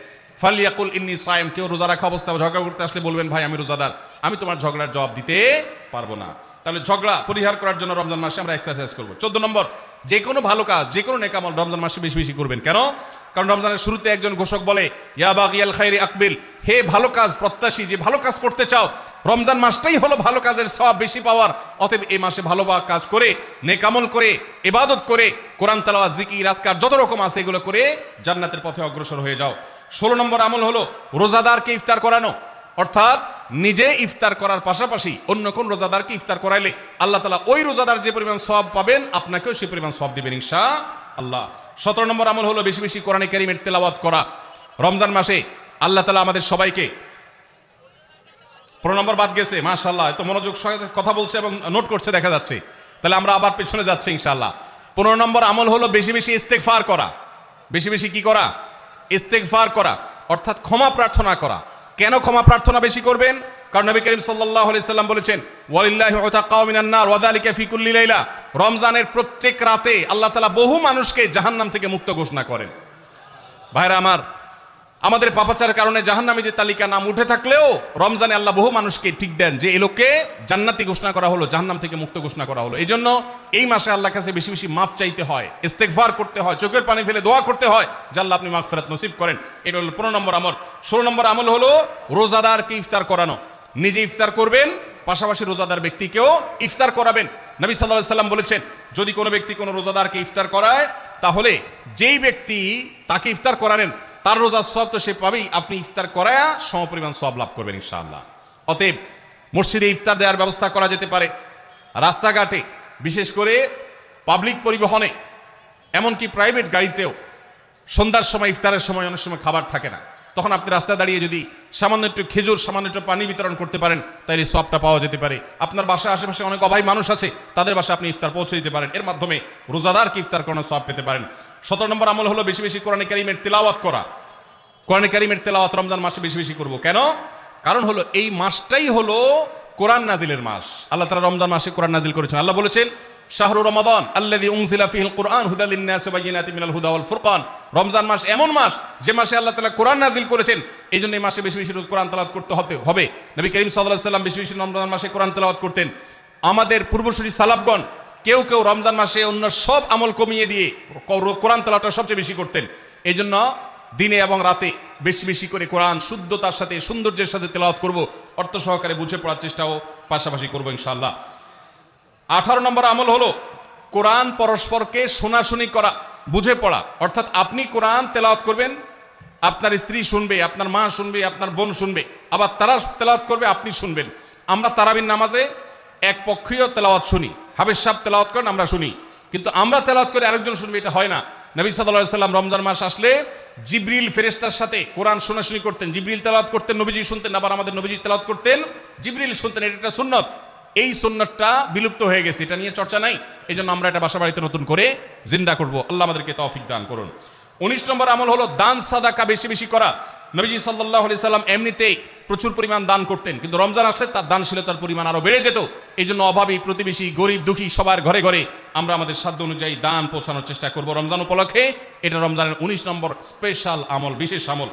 Speaker 1: ফালিয়াকুল ইন্নী সায়েম, কেউ রোজা রাখা অবস্থায় ঝগড়া করতে আসলে বলবেন, ভাই আমি রোজাদার, আমি তোমার ঝগড়ার জবাব দিতে পারবো না। তাহলে ঝগড়া পরিহার করার জন্য রমজান মাসে আমরা এক্সারসাইজ করবো। 14 নম্বর, যে কোনো ভালো কাজ যে কোনো নেক আমল রমজান মাসে বেশি বেশি করবেন। কেন? কারণ রমজানের শুরুতে একজন ঘোষক বলে, ইয়া বাগিয়াল খাইরি আকবিল, হে ভালো কাজ প্রত্যাশী, যে ভালো কাজ করতে চাও, রমজান মাসটাই হলো ভালো কাজের সওয়াব বেশি পাওয়ার। অতএব এই মাসে ভালো কাজ করে, নেক আমল করে, ইবাদত করে, কোরআন তেলাওয়াত, জিকির, আজকার যত রকম আছে এগুলো করে জান্নাতের পথে অগ্রসর হয়ে যাও। 16 নম্বর আমল হলো রোজাদারকে ইফতার করানো। অর্থাৎ নিজে ইফতার করার পাশাপাশি অন্য কোন রোজাদারকে ইফতার করাইলে আল্লাহ তাআলা ওই রোজাদার যে পরিমাণ সওয়াব পাবেন আপনাকেও সেই পরিমাণ সওয়াব দিবেন ইনশাআল্লাহ। 17 নম্বর আমল হলো বেশি বেশি কোরআনে কারীমের তেলাওয়াত করা। রমজান মাসে আল্লাহ তাআলা আমাদের সবাইকে, 15 নম্বর বাদ গেছে, মাশাআল্লাহ এত মনোযোগ সহকারে কথা বলছে এবং নোট করছে দেখা যাচ্ছে। তাহলে আমরা আবার পেছনে যাচ্ছি ইনশাআল্লাহ। 15 নম্বর আমল হলো বেশি বেশি ইস্তেগফার করা। বেশি বেশি কি করা? ইস্তেগফার করা, অর্থাৎ ক্ষমা প্রার্থনা করা। কেন ক্ষমা প্রার্থনা বেশি করবেন? কারণ নবী করিম সাল্লাল্লাহু আলাইহি সাল্লাম বলেছেন, ওয়ালিল্লাহি উতাকাউ মিনান নার ওয়া যালিকা ফি কুল্লি লাইলা। রমজানের প্রত্যেক রাতে আল্লাহ তাআলা বহু মানুষকে জাহান্নাম থেকে মুক্ত ঘোষণা করেন। ভাইরা আমার, আমাদের পাপাচারের কারণে জাহান্নামীদের তালিকা নাম উঠে থাকলেও রমজানে আল্লাহ বহু মানুষকে ঠিক দেন যে এই লোককে জান্নাতি ঘোষণা করা হলো, জাহান্নাম থেকে মুক্ত ঘোষণা করা হলো। এই জন্য এই মাসে আল্লাহর কাছে বেশি বেশি মাফ চাইতে হয়, ইস্তেগফার করতে হয়, চোখের পানি ফেলে দোয়া করতে হয় যে আল্লাহ আপনি মাগফিরাত নসিব করেন। এটা হলো 15 নম্বর আমল। 16 নম্বর আমল হলো রোজাদারকে ইফতার করানো। নিজে ইফতার করবেন, পাশাপাশি রোজাদার ব্যক্তিকেও ইফতার করাবেন। নবী সাল্লাল্লাহু আলাইহি সাল্লাম বলেছেন, যদি কোনো ব্যক্তি কোনো রোজাদারকে ইফতার করায়, তাহলে যেই ব্যক্তি তাকে ইফতার করালেন তার রোজার সওয়াব তো সে পাবেই, আপনি ইফতার করায়া সমপরিমাণ সওয়াব লাভ করবেন ইনশাআল্লাহ। অতএব মসজিদে ইফতার দেওয়ার ব্যবস্থা করা যেতে পারে, রাস্তাঘাটে, বিশেষ করে পাবলিক পরিবহনে, এমনকি প্রাইভেট গাড়িতেও সন্ধ্যার সময় ইফতারের সময় অনেক সময় খাবার থাকে না, তখন আপনি রাস্তায় দাঁড়িয়ে যদি সামান্য একটু খেজুর, সামান্য একটু পানি বিতরণ করতে পারেন, তাহলে সওয়াবটা পাওয়া যেতে পারে। আপনার বাসার আশেপাশে অনেক অভাবী মানুষ আছে, তাদের বাসায় আপনি ইফতার পৌঁছে দিতে পারেন। এর মাধ্যমে রোজাদারকে ইফতার করানোর সওয়াব পেতে পারেন। 17 নম্বর আমল হলো বেশি বেশি কোরআনে কারীমের তেলাওয়াত করা। কোরআনে কারীমের তেলাওয়াত রমজান মাসে বেশি বেশি করব। কেন? কারণ হলো এই মাসটাই হলো কোরআন নাজিলের মাস। আল্লাহ তাআলা রমজান মাসে কোরআন নাজিল করেছেন। আল্লাহ বলেছেন, শাহরু রমাদান আল্লাযী উনজিলা ফীহিল কুরআন হুদাল লিন-নাস ওয়া বায়িনাতিন মিনাল হুদা ওয়াল ফুরকান। রমজান মাস এমন মাস যে মাসে আল্লাহ তাআলা কোরআন নাজিল করেছেন। এই জন্য এই মাসে বেশি বেশি রোজ কোরআন তেলাওয়াত করতে হবে। নবী করিম সাল্লাল্লাহু আলাইহি সাল্লাম বেশি বেশি রমজান মাসে কোরআন তেলাওয়াত করতেন। আমাদের পূর্বসূরি সালাফগণ কেউ কেউ রমজান মাসে অন্য সব আমল কমিয়ে দিয়ে কোরআন তেলাওয়াতটা সবচেয়ে বেশি করতেন। এই জন্য দিনে এবং রাতে বেশি বেশি করে কোরআন শুদ্ধতার সাথে, সৌন্দর্যের সাথে তেলাওয়াত করব, অর্থ সহকারে বুঝে পড়ার চেষ্টাও পাশাপাশি করবো ইনশাআল্লাহ। 18 নম্বর আমল হলো কোরআন পরস্পরকে শোনাশুনি করা, বুঝে পড়া। অর্থাৎ আপনি কোরআন তেলাওয়াত করবেন, আপনার স্ত্রী শুনবে, আপনার মা শুনবে, আপনার বোন শুনবে, আবার তারা তেলাওয়াত করবে, আপনি শুনবেন। আমরা তারাবির নামাজে এক পক্ষীয় তেলাওয়াত শুনি, হাফেজ সাহেব তেলাওয়াত করেন, আমরা শুনি, কিন্তু আমরা তেলাওয়াত করে আরেকজন শুনবে, এটা হয় না। নবী সাল্লাল্লাহু আলাইহি সাল্লাম রমজান মাস আসলে জিবরিল ফেরেশতার সাথে কোরআন শোনাশুনি করতেন। জিবরিল তেলাওয়াত করতেন, নবীজি শুনতেন, আবার আমাদের নবীজি তেলাওয়াত করতেন, জিবরিল শুনতেন। এটা একটা সুন্নাত। এই সুন্নাতটা বিলুপ্ত হয়ে গেছে, এটা নিয়ে চর্চা নাই। এই জন্য আমরা এটা বাসা বাড়িতে নতুন করে জিন্দা করব। আল্লাহ আমাদেরকে তৌফিক দান করুন। 19 নম্বর আমল হলো দান সাদাকা বেশি বেশি করা। নবীজি সাল্লাল্লাহু আলাইহি সাল্লাম এমনিতেই প্রচুর পরিমাণ দান করতেন, কিন্তু রমজান আসলে তার দানশীলতার পরিমাণ আরো বেড়ে যেত। এই জন্য অভাবী, প্রতিবেশী, গরিব, দুঃখী সবার ঘরে ঘরে আমরা আমাদের সাধ্য অনুযায়ী দান পৌঁছানোর চেষ্টা করব রমজান উপলক্ষে। এটা রমজানের 19 নম্বর স্পেশাল আমল, বিশেষ আমল।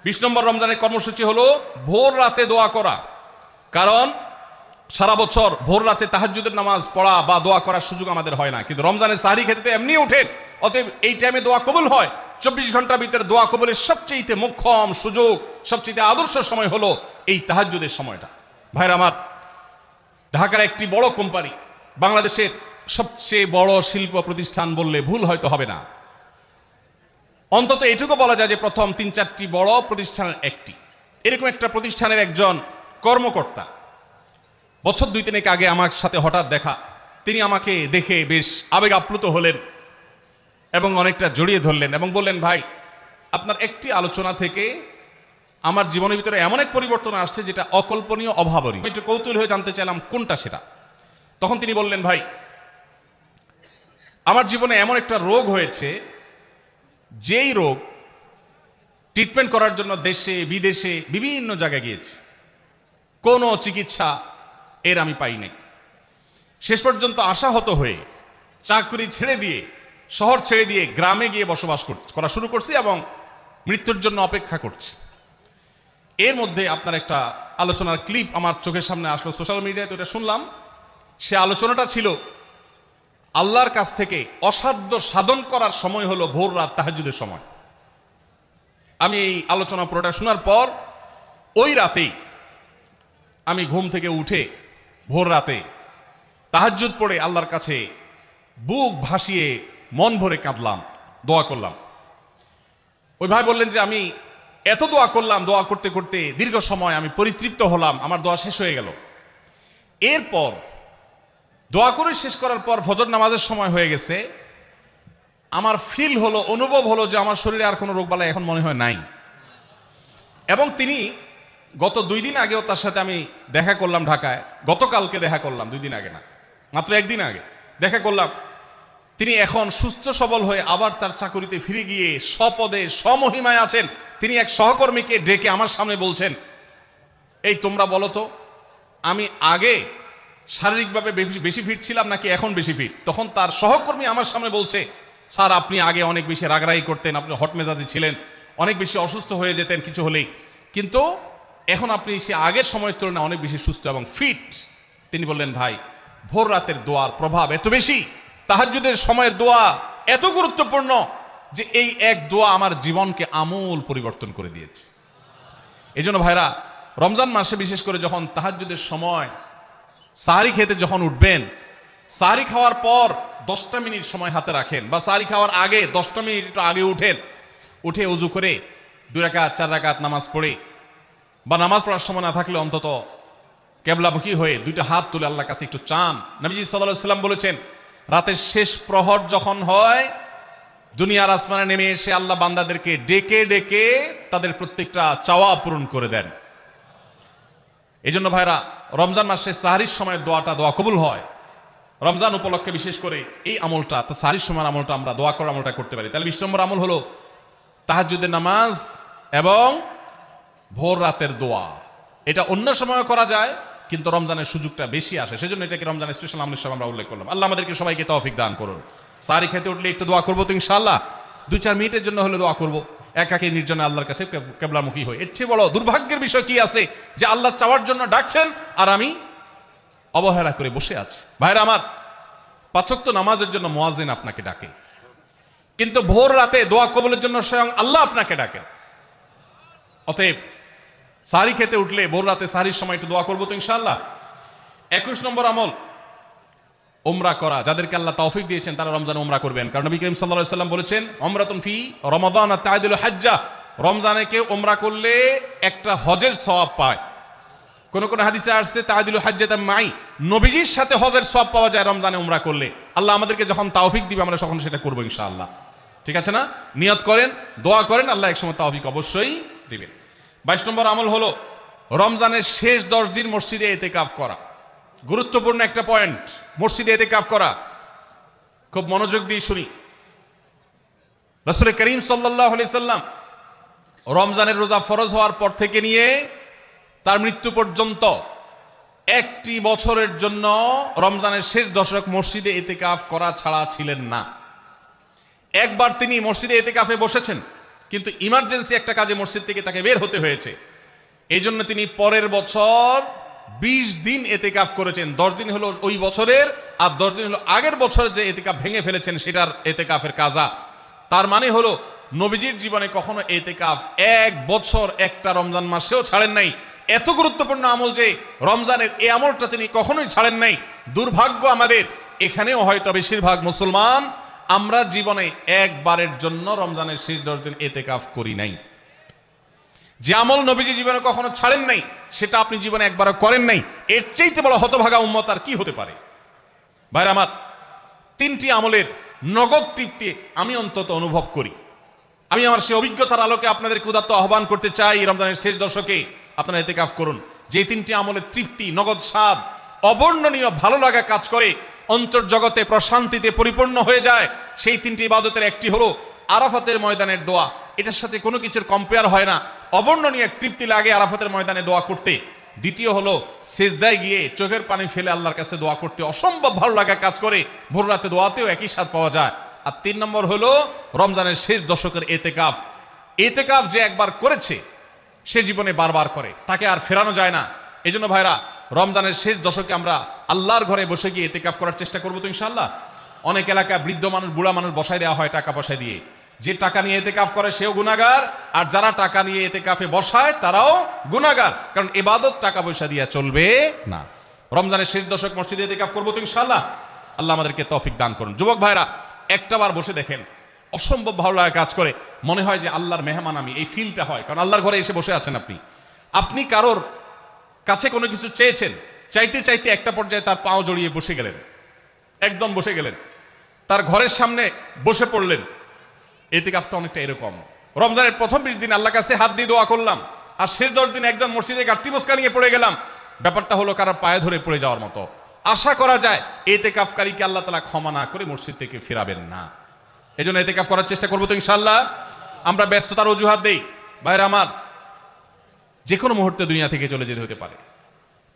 Speaker 1: 20 নম্বর রমজানের কর্মসূচি হলো ভোর রাতে দোয়া করা। কারণ সারা বছর ভোর রাতে তাহাজ্জুদের নামাজ পড়া বা দোয়া করার সুযোগ আমাদের হয় না, কিন্তু রমজানের সাহরি খেতে তো এমনি ওঠেন। অতএব এই টাইমে দোয়া কবুল হয়। 24 ঘন্টার ভিতরে দোয়া কবুলের সবচেয়ে মোক্ষম সুযোগ, সবচেয়ে আদর্শ সময় হলো এই তাহাজ্জুদের সময়টা। ভাইরা আমার, ঢাকার একটি বড় কোম্পানি, বাংলাদেশের সবচেয়ে বড় শিল্প প্রতিষ্ঠান বললে ভুল হয়তো হবে না, অন্তত এটুকু বলা যায় যে প্রথম 3-4টি বড় প্রতিষ্ঠানের একটি। এরকম একটা প্রতিষ্ঠানের একজন কর্মকর্তা বছর 2-3 আগে আমার সাথে হঠাৎ দেখা। তিনি আমাকে দেখে বেশ আবেগ আপ্লুত হলেন এবং অনেকটা জড়িয়ে ধরলেন এবং বললেন, ভাই, আপনার একটি আলোচনা থেকে আমার জীবনের ভিতরে এমন এক পরিবর্তন আসছে যেটা অকল্পনীয়, অভাবনীয়। একটু কৌতূহল হয়ে জানতে চাইলাম কোনটা সেটা। তখন তিনি বললেন, ভাই, আমার জীবনে এমন একটা রোগ হয়েছে, যেই রোগ ট্রিটমেন্ট করার জন্য দেশে বিদেশে বিভিন্ন জায়গায় গিয়েছি, কোনো চিকিৎসা এর আমি পাই নাই। শেষ পর্যন্ত আশাহত হয়ে চাকরি ছেড়ে দিয়ে, শহর ছেড়ে দিয়ে গ্রামে গিয়ে বসবাস করা শুরু করছি এবং মৃত্যুর জন্য অপেক্ষা করছি। এর মধ্যে আপনার একটা আলোচনার ক্লিপ আমার চোখের সামনে আসলো সোশ্যাল মিডিয়ায়, তো এটা শুনলাম। সে আলোচনাটা ছিল আল্লাহর কাছ থেকে অসাধ্য সাধন করার সময় হলো ভোর রাত তাহাজ্জুদের সময়। আমি এই আলোচনা পুরোটা শোনার পর ওই রাতেই আমি ঘুম থেকে উঠে ভোর রাতে তাহাজ্জুদ পড়ে আল্লাহর কাছে বুক ভাসিয়ে মন ভরে কাঁদলাম, দোয়া করলাম। ওই ভাই বললেন যে আমি এত দোয়া করলাম, দোয়া করতে করতে দীর্ঘ সময় আমি পরিতৃপ্ত হলাম, আমার দোয়া শেষ হয়ে গেল। এরপর দোয়া করে শেষ করার পর ফজর নামাজের সময় হয়ে গেছে, আমার ফিল হলো, অনুভব হলো যে আমার শরীরে আর কোনো রোগবালাই এখন মনে হয় নাই। এবং তিনি গত 2 দিন আগেও তার সাথে আমি দেখা করলাম ঢাকায়, গতকালকে দেখা করলাম, 2 দিন আগে না, মাত্র 1 দিন আগে দেখা করলাম। তিনি এখন সুস্থ সবল হয়ে আবার তার চাকরিতে ফিরে গিয়ে স্বপদে স্বমহিমায় আছেন। তিনি এক সহকর্মীকে ডেকে আমার সামনে বলছেন, এই তোমরা বলো তো, আমি আগে শারীরিকভাবে বেশি ফিট ছিলাম নাকি এখন বেশি ফিট? তখন তার সহকর্মী আমার সামনে বলছে, স্যার, আপনি আগে অনেক বেশি রাগরাগি করতেন, আপনি হট মেজাজি ছিলেন, অনেক বেশি অসুস্থ হয়ে যেতেন কিছু হলেই, কিন্তু এখন আপনি সে আগের সময়ের তুলনায় অনেক বেশি সুস্থ এবং ফিট। তিনি বললেন, ভাই, ভোর রাতের দোয়ার প্রভাব এত বেশি, তাহাজ্জুদের সময়ের দোয়া এত গুরুত্বপূর্ণ যে এই এক দোয়া আমার জীবনকে আমূল পরিবর্তন করে দিয়েছে। এই জন্য ভাইরা, রমজান মাসে বিশেষ করে যখন তাহাজ্জুদের সময় সাহারি খেতে যখন উঠবেন, সাহারি খাওয়ার পর 10টা মিনিট সময় হাতে রাখেন, বা সাহারি খাওয়ার আগে 10টা মিনিট একটু আগে উঠেন, উঠে উজু করে 2 রাকাত 4 রাকাত নামাজ পড়ে, বা নামাজ পড়ার সময় না থাকলে অন্তত কেবলামুখী হয়ে 2টা হাত তুলে আল্লাহর কাছে একটু চান। নবীজি সাল্লাল্লাহু আলাইহি ওয়াসাল্লাম বলেছেন, রাতের শেষ প্রহর যখন হয়, দুনিয়ার আসমানে নেমে এসে আল্লাহ বান্দাদেরকে ডেকে ডেকে তাদের প্রত্যেকটা চাওয়া পূরণ করে দেন। এই জন্য ভাইরা, রমজান মাসে সাহারির সময় দোয়া কবুল হয়। রমজান উপলক্ষে বিশেষ করে এই আমলটা, সাহারির সময় আমলটা আমরা দোয়া করার আমলটা করতে পারি। তাহলে 20 নম্বর আমল হলো তাহাজ্জুদের নামাজ এবং ভোর রাতের দোয়া। এটা অন্য সময় করা যায়, কিন্তু রমজানের সুযোগটা বেশি আসে, সেজন্য এটাকে রমজানের স্পেশাল আমল হিসেবে আমরা উল্লেখ করলাম। আল্লাহ আমাদেরকে সবাইকে তৌফিক দান করুন। সাহারি খেতে উঠলে একটু দোয়া করবো তো ইনশাআল্লাহ, 2-4 মিনিটের জন্য হলে দোয়া করবো, একাকী নির্জনে আল্লাহর কাছে কেবলামুখী হই। এর চেয়ে বড় দুর্ভাগ্যের বিষয় কি আছে যে আল্লাহ চাওয়ার জন্য ডাকছেন আর আমি অবহেলা করে বসে আছি। ভাইরা আমার, 5 ওয়াক্ত নামাজের জন্য মুয়াজ্জিন আপনাকে ডাকে, কিন্তু ভোর রাতে দোয়া কবুলের জন্য স্বয়ং আল্লাহ আপনাকে ডাকেন। অতএব সাহারি খেতে উঠলে ভোর রাতে সাহারির সময় একটু দোয়া করবো তো ইনশাআল্লাহ। 21 নম্বর আমল, উমরা করা। যাদেরকে আল্লাহ তৌফিক দিয়েছেন তারা রমজানে উমরা করবেন, কারণ নবী করিম সাল্লাল্লাহু আলাইহি ওয়াসাল্লাম বলেছেন, উমরাতুন ফি রমাদান তা'দিলু হাজ্জা। রমজানে কেউ উমরা করলে একটা হজের সওয়াব পায়। কোন কোন হাদিসে আসছে তা'দিলু হাজ্জাতাম মাই, নবীজির সাথে হজের সওয়াব পাওয়া যায় রমজানে উমরা করলে। আল্লাহ আমাদেরকে যখন তৌফিক দিবে আমরা তখন সেটা করব ইনশাআল্লাহ। ঠিক আছে না? নিয়ত করেন, দোয়া করেন, আল্লাহ একসময় তৌফিক অবশ্যই দিবেন। 22 নম্বর আমল হলো রমজানের শেষ 10 দিন মসজিদে ইতিকাফ করা। গুরুত্বপূর্ণ একটা পয়েন্ট, মসজিদে ইতিকাফ করা। খুব মনোযোগ দিয়ে শুনি। রাসূল করিম সাল্লাল্লাহু আলাইহি সাল্লাম রমজানের রোজা ফরজ হওয়ার পর থেকে নিয়ে তার মৃত্যু পর্যন্ত একটি বছরের জন্য রমজানের শেষ দশক মসজিদে ইতিকাফ করা ছাড়া ছিলেন না। একবার তিনি মসজিদে ইতিকাফে বসেছেন, কিন্তু ইমার্জেন্সি একটা কাজে মসজিদ থেকে তাকে বের হতে হয়েছে। এই জন্য তিনি পরের বছর 20 দিন ইতিকাফ করেছেন। 10 দিন হলো ওই বছরের, আর 10 দিন হলো আগের বছর যে ইতিকাফ ভেঙে ফেলেছেন সেটার ইতিকাফের কাজা। তার মানে হলো নবীজির জীবনে কখনো এতেকাফ এক বছর একটা রমজান মাসেও ছাড়েন নাই। এত গুরুত্বপূর্ণ আমল যে রমজানের এই আমলটা তিনি কখনোই ছাড়েন নাই। দুর্ভাগ্য আমাদের, এখানেও হয়তো বেশিরভাগ মুসলমান আমরা জীবনে একবারের জন্য রমজানের শেষ 10 দিন এতেকাফ করি নাই। যে আমল নবীজি জীবনে কখনো ছাড়েন নাই সেটা আপনি জীবনে একবারও করেন নাই। এর চাইতে বড় হতভাগা উম্মত আর কি হতে পারে? ভাইরা আমার, 3টি আমলের নগদ তৃপ্তি আমি অন্তত অনুভব করি। আমি আমার সেই অভিজ্ঞতার আলোকে আপনাদেরকে উদাত্ত আহ্বান করতে চাই, রমজানের শেষ দশকে আপনারা এতেকাফ করুন। যে 3টি আমলের তৃপ্তি, নগদ স্বাদ, অবর্ণনীয় ভালো লাগা কাজ করে, অন্তর্জগতে প্রশান্তিতে পরিপূর্ণ হয়ে যায়, সেই 3টি ইবাদতের একটি হলো আরাফাতের ময়দানের দোয়া। এটার সাথে কোনো কিছুর কম্পেয়ার হয় না। অবর্ণনীয় এক তৃপ্তি লাগে আরাফাতের ময়দানে দোয়া করতে। দ্বিতীয় হলো সিজদায় গিয়ে চোখের পানি ফেলে আল্লাহর কাছে দোয়া করতে অসম্ভব ভালো লাগা কাজ করে, ভোর রাতে দোয়াতেও একই স্বাদ পাওয়া যায়। আর 3 নম্বর হলো রমজানের শেষ দশকের এতেকাফ। এতেকাফ যে একবার করেছে সে জীবনে বারবার করে, তাকে আর ফেরানো যায় না। এই জন্য ভাইরা, রমজানের শেষ দশকে আমরা আল্লাহর ঘরে বসে গিয়ে এতেকাফ করার চেষ্টা করবো তো ইনশাআল্লাহ। অনেক এলাকায় বৃদ্ধ মানুষ, বুড়া মানুষ বসায় দেওয়া হয় টাকা পয়সা দিয়ে। যে টাকা নিয়ে এতেকাফ করে সেও গুনাহগার, আর যারা টাকা নিয়ে এতেকাফে বসায় তারাও গুনাহগার। কারণ ইবাদত টাকা পয়সা দিয়ে চলবে না। রমজানের শেষ দশক মসজিদে এতেকাফ করবো তো ইনশাআল্লাহ। আল্লাহ আমাদেরকে তৌফিক দান করুন। যুবক ভাইরা, একটাবার বসে দেখেন, অসম্ভব ভালো লাগা কাজ করে, মনে হয় যে আল্লাহর মেহমান আমি, এই ফিলটা হয়। কারণ আল্লাহর ঘরে এসে বসে আছেন আপনি। আপনি কারোর কাছে কোনো কিছু চেয়েছেন, চাইতে চাইতে একটা পর্যায়ে তার পাও জড়িয়ে বসে গেলেন, একদম বসে গেলেন, তার ঘরের সামনে বসে পড়লেন। এতেকাফটা অনেকটা এরকম। রমজানের প্রথম 20 দিন আল্লাহর কাছে হাত দিয়ে দোয়া করলাম, আর শেষ 10 দিন একজন মসজিদে গাঁটটি বসকা নিয়ে পড়ে গেলাম। ব্যাপারটা হলো কারোর পায়ে ধরে পড়ে যাওয়ার মতো। আশা করা যায় এতেকাফকারীকে আল্লাহ তাআলা ক্ষমা না করে মসজিদ থেকে ফেরাবেন না। এই জন্য এতেকাফ করার চেষ্টা করবো তো ইনশাআল্লাহ। আমরা ব্যস্ততার অজুহাত দেই, ভাইরা আমার, যে কোনো মুহূর্তে দুনিয়া থেকে চলে যেতে হতে পারে।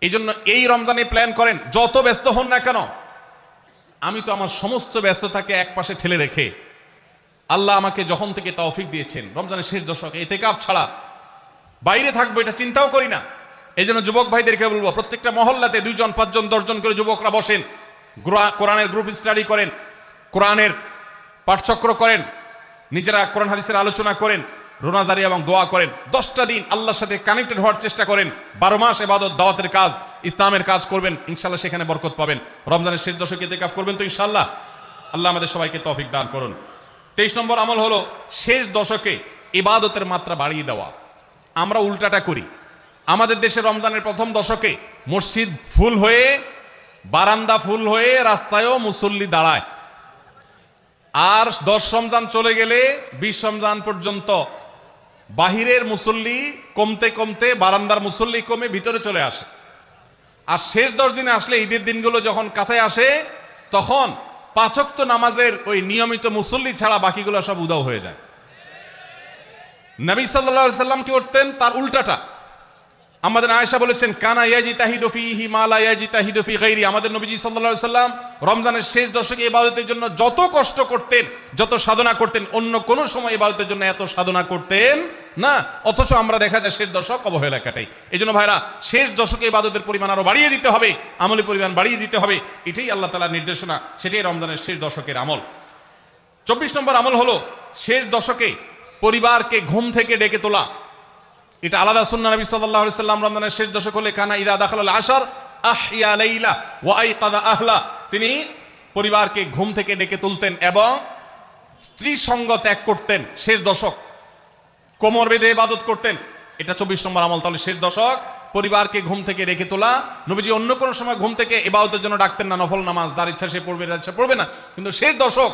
Speaker 1: এই জন্য এই রমজানে প্ল্যান করেন, যত ব্যস্ত হন না কেন, আমি তো আমার সমস্ত ব্যস্ততাকে এক পাশে ঠেলে রেখে আল্লাহ আমাকে যখন থেকে তৌফিক দিয়েছেন রমজানের শেষ দশকে এতেকাফ ছাড়া বাইরে থাকবো এটা চিন্তাও করি না। এই জন্য যুবক ভাইদেরকে বলবো, প্রত্যেকটা মহল্লাতে 2 জন 5 জন 10 জন করে যুবকরা বসেন, কোরআনের গ্রুপ স্টাডি করেন, কোরআনের পাঠচক্র করেন, নিজেরা কোরআন হাদিসের আলোচনা করেন, রোনাজারি এবং দোয়া করেন। 10টা দিন আল্লাহর সাথে কানেক্টেড হওয়ার চেষ্টা করেন। 12 মাস ইবাদত, দাওয়াতের কাজ, ইসলামের কাজ করবেন, ইনশাআল্লাহ সেখানে বরকত পাবেন। রমজানের শেষ দশকে ইতিকাফ করবেন তো ইনশাআল্লাহ। আল্লাহ আমাদের সবাইকে তৌফিক দান করুন। 23 নম্বর আমল হলো শেষ দশকে ইবাদতের মাত্রা বাড়িয়ে দেওয়া। আমরা উল্টাটা করি। আমাদের দেশে রমজানের প্রথম দশকে মসজিদ ফুল হয়ে, বারান্দা ফুল হয়ে, রাস্তায়ও মুসল্লি দাঁড়ায়। আর 10 রমজান চলে গেলে 20 রমজান পর্যন্ত বাহিরের মুসল্লি কমতে কমতে বারান্দার মুসল্লি কমে ভিতরে চলে আসে। আর শেষ 10 দিনে আসলে, ঈদের দিনগুলো যখন কাছে আসে, তখন 5 ওয়াক্ত নামাজের ওই নিয়মিত মুসল্লি ছাড়া বাকিগুলো সব উধাও হয়ে যায়। নবী সাল্লাল্লাহু আলাইহি সাল্লাম কি করতেন? তার উল্টাটা। আমাদের আয়েশা বলেছেন, কানা ইয়াজিতাহিদু ফীহি মা লা ইয়াজিতাহিদু ফী গায়রি। আমাদের নবীজি সাল্লাল্লাহু আলাইহি সাল্লাম রমজানের শেষ দশকে ইবাদতের জন্য যত কষ্ট করতেন, যত সাধনা করতেন, অন্য কোন সময় ইবাদতের জন্য এত সাধনা করতেন না। অথচ আমরা দেখা যায় শেষ দশক অবহেলা কাটাই। এইজন্য ভাইরা, শেষ দশকে ইবাদতের পরিমাণ আরো বাড়িয়ে দিতে হবে, আমলের পরিমাণ বাড়িয়ে দিতে হবে। এটাই আল্লাহ তাআলার নির্দেশনা, সেটাই রমজানের শেষ দশকের আমল। 24 নম্বর আমল হলো শেষ দশকে পরিবারকে ঘুম থেকে ডেকে তোলা। এটা আলাদা সুন্নাহ। নবী সাল্লাল্লাহু আলাইহি সাল্লাম রমজানের শেষ দশক হলে কানা ইদা দাখালাল আশর আহইয়া লাইলা ওয়া আইকাযা আহলা। তিনি পরিবারকে ঘুম থেকে ডেকে তুলতেন এবং স্ত্রী সঙ্গ ত্যাগ করতেন। শেষ দশক কোমর বেঁধে ইবাদত করতেন। এটা 24 নম্বর আমল। তাহলে শেষ দশক পরিবারকে ঘুম থেকে ডেকে তোলা। নবীজি অন্য কোনো সময় ঘুম থেকে ইবাদতের জন্য ডাকতেন না, নফল নামাজ যার ইচ্ছা সে পড়বে, যার ইচ্ছা পড়বে না। কিন্তু শেষ দশক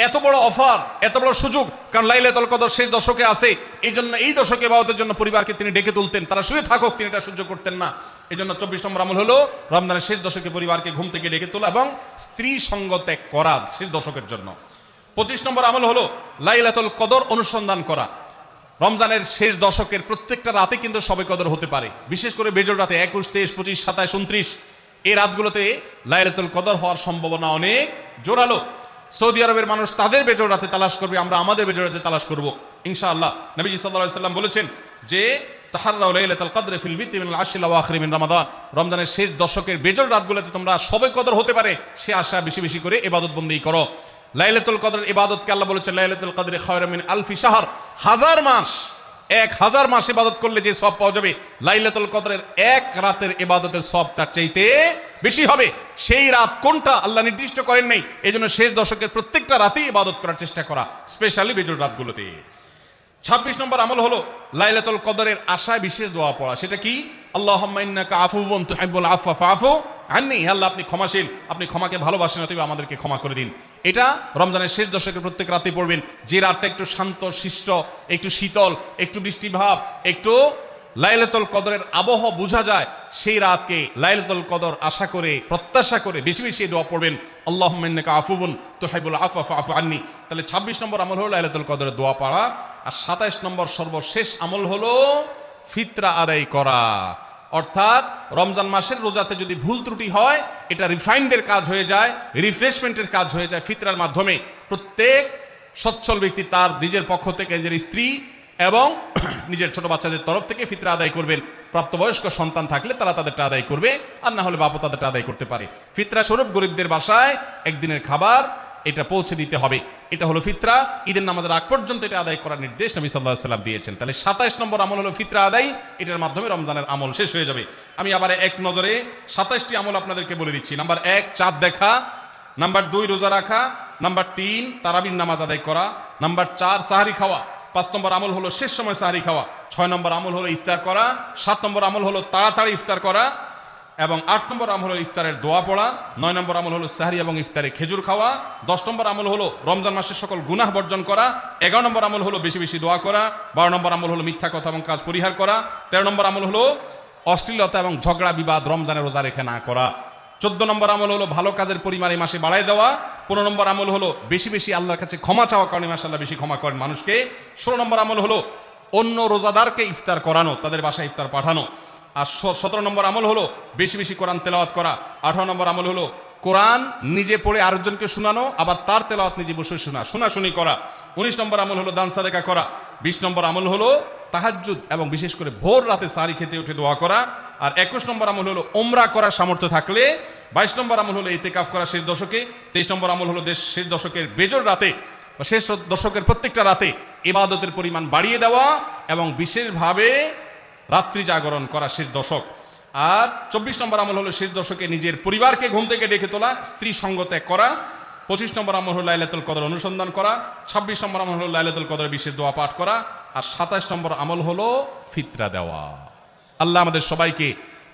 Speaker 1: এত বড় অফার, এত বড় সুযোগ, কারণ লাইলাতুল কদর শেষ দশকে আছে। এই জন্য এই দশকে ইবাদতের জন্য পরিবারকে তিনি ডেকে তুলতেন। তারা শুয়ে থাকুক, তিনি এটা সহ্য করতেন না। এই জন্য 24 নম্বর আমল হলো রমজানের শেষ দশকে পরিবারকে ঘুম থেকে ডেকে তোলা এবং স্ত্রী সঙ্গ ত্যাগ করা শেষ দশকের জন্য। 25 নম্বর আমল হলো লাইলাতুল কদর অনুসন্ধান করা। রমজানের শেষ দশকের প্রত্যেকটা রাতে কিন্তু শবে কদর হতে পারে, বিশেষ করে বেজোড় রাতে 21, 23, 25, 27, 29 এই রাতগুলোতে লাইলাতুল কদর হওয়ার সম্ভাবনা অনেক জোরালো। সৌদি আরবের মানুষ তাদের বেজোড় রাতে তালাশ করবে, আমরা আমাদের বেজোড় রাতে তালাশ করব ইনশাআল্লাহ। নবীজি সাল্লাল্লাহু আলাইহি সাল্লাম বলেছেন যে তাহাররাউ লাইলাতুল কদর ফিল বিতি মিনাল আশরিল আওয়াখির মিন রমাদান। রমজানের শেষ দশকের বেজোড় রাতগুলোতে তোমরা শবে কদর হতে পারে সে আশা বেশি বেশি করে ইবাদত বন্দেগী করো। লাইলাতুল কদরের ইবাদতকে আল্লাহ বলেছেন লাইলাতুল কদরে খায়রুম মিন আলফি শাহর, 1000 মাস, 1000 মাস ইবাদত করলে যে সওয়াব পাওয়া যাবে, লাইলাতুল কদরের এক রাতের ইবাদতের সওয়াব তার চাইতে বেশি হবে। সেই রাত কোনটা আল্লাহ নির্দিষ্ট করেন নাই, এজন্য শেষ দশকের প্রত্যেকটা রাতেই ইবাদত করার চেষ্টা করা, স্পেশালি বিজোড় রাতগুলোতে। 26 নম্বর আমল হলো লাইলাতুল কদরের আশায় বিশেষ দোয়া পড়া। সেটা কি? আল্লাহুম্মা ইন্নাকা আফুউন তুহিব্বুল আফওয়া ফাআফু আন্নী, আল্লাহ আপনি ক্ষমাশীল, আপনি ক্ষমাকে ভালোবাসেন, অতএব আমাদেরকে ক্ষমা করে দিন। এটা রমজানের শেষ দশকের প্রত্যেক রাতে পড়বেন। যে রাতটা একটু শান্ত শিষ্ট, একটু শীতল, একটু বৃষ্টিভাব, একটু লাইলাতুল কদরের আবহাওয়া বোঝা যায়, সেই রাতকে লাইলাতুল কদর আশা করে প্রত্যাশা করে বেশি বেশি দোয়া পড়বেন, আল্লাহুম্মা ইন্নাকা আফুউন তুহিব্বুল আফওয়া ফাআফু আন্নী। তাহলে 26 নম্বর আমল হলো লাইলাতুল কদরের দোয়া পড়া। আর 27 নম্বর সর্বশেষ আমল হলো ফিতরা আদায় করা। অর্থাৎ রমজান মাসের রোজাতে যদি ভুল ত্রুটি হয়, এটা রিফাইন্ডের কাজ হয়ে যায়, রিফ্রেশমেন্টের কাজ হয়ে যায় ফিতরার মাধ্যমে। প্রত্যেক সচ্ছল ব্যক্তি তার নিজের পক্ষ থেকে, নিজের স্ত্রী এবং নিজের ছোট বাচ্চাদের তরফ থেকে ফিতরা আদায় করবেন। প্রাপ্তবয়স্ক সন্তান থাকলে তারা তাদেরটা আদায় করবে, আর না হলে বাবা তাদেরটা আদায় করতে পারে। ফিতরা স্বরূপ গরিবদের বাসায় একদিনের খাবার এটা পৌঁছে দিতে হবে। এটা হলো ফিতরা। ঈদের নামাজের আগ পর্যন্ত এটা আদায় করার নির্দেশ নবী সাল্লাল্লাহু আলাইহি ওয়াসাল্লাম দিয়েছেন। তাহলে 27 নম্বর আমল হলো ফিতরা আদায়। এটার মাধ্যমে রমজানের আমল শেষ হয়ে যাবে। আমি আবার এক নজরে 27টি আমল আপনাদেরকে বলে দিচ্ছি। নাম্বার 1 চাঁদ দেখা, নাম্বার 2 রোজা রাখা, নাম্বার 3 তারাবির নামাজ আদায় করা, নাম্বার 4 সাহরি খাওয়া, 5 নম্বর আমল হলো শেষ সময় সাহরি খাওয়া, 6 নম্বর আমল হলো ইফতার করা, 7 নম্বর আমল হলো তাড়াতাড়ি ইফতার করা, এবং 8 নম্বর আমল হলো ইফতারের দোয়া পড়া, 9 নম্বর আমল হলো সাহরি এবং ইফতারে খেজুর খাওয়া, 10 নম্বর আমল হলো রমজান মাসের সকল গুনাহ বর্জন করা, 11 নম্বর আমল হলো বেশি বেশি দোয়া করা, 12 নম্বর আমল হলো মিথ্যা কথা এবং কাজ পরিহার করা, 13 নম্বর আমল হলো অশ্লীলতা এবং ঝগড়া বিবাদ রমজানে রোজা রেখে না করা, 14 নম্বর আমল হলো ভালো কাজের পরিমাণ এই মাসে বাড়ায় দেওয়া, 15 নম্বর আমল হলো বেশি বেশি আল্লাহর কাছে ক্ষমা চাওয়া, কারণ মাশাআল্লাহ বেশি ক্ষমা করেন মানুষকে, 16 নম্বর আমল হলো অন্য রোজাদারকে ইফতার করানো, তাদের বাসায় ইফতার পাঠানো, আর 17 নম্বর আমল হলো বেশি বেশি কোরআন তেলাওয়াত করা, 18 নম্বর আমল হলো কোরআন নিজে পড়ে আরেকজনকে শোনানো, আবার তার তেলাওয়াত নিজে বসে শোনাশুনি করা, 19 নম্বর আমল হলো দান সাদেকা করা, 20 নম্বর আমল হলো তাহাজ্জুদ এবং বিশেষ করে ভোর রাতে সারি খেতে উঠে দোয়া করা, আর 21 নম্বর আমল হলো উমরা করার সামর্থ্য থাকলে, 22 নম্বর আমল হলো ইতিকাফ করা শেষ দশকে, 23 নম্বর আমল হলো শেষ দশকের বেজোর রাতে বা শেষ দশকের প্রত্যেকটা রাতে ইবাদতের পরিমাণ বাড়িয়ে দেওয়া এবং বিশেষভাবে রাত্রি জাগরণ করা শেষ দশক। আর 24 নম্বর আমল হলো শেষ দশকে নিজের পরিবারকে ঘুম থেকে ডেকে তোলা, স্ত্রী সঙ্গ ত্যাগ করা, 25 নম্বর আমল হলো লাইলাতুল কদর অনুসন্ধান করা, 26 নম্বর আমল হলো লাইলাতুল কদর বিশেষ দোয়া পাঠ করা, আর 27 নম্বর আমল হলো ফিতরা দেওয়া। আল্লাহ আমাদের সবাইকে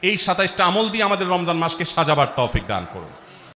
Speaker 1: এই 27টা আমল দিয়ে আমাদের রমজান মাসকে সাজাবার তৌফিক দান করুন।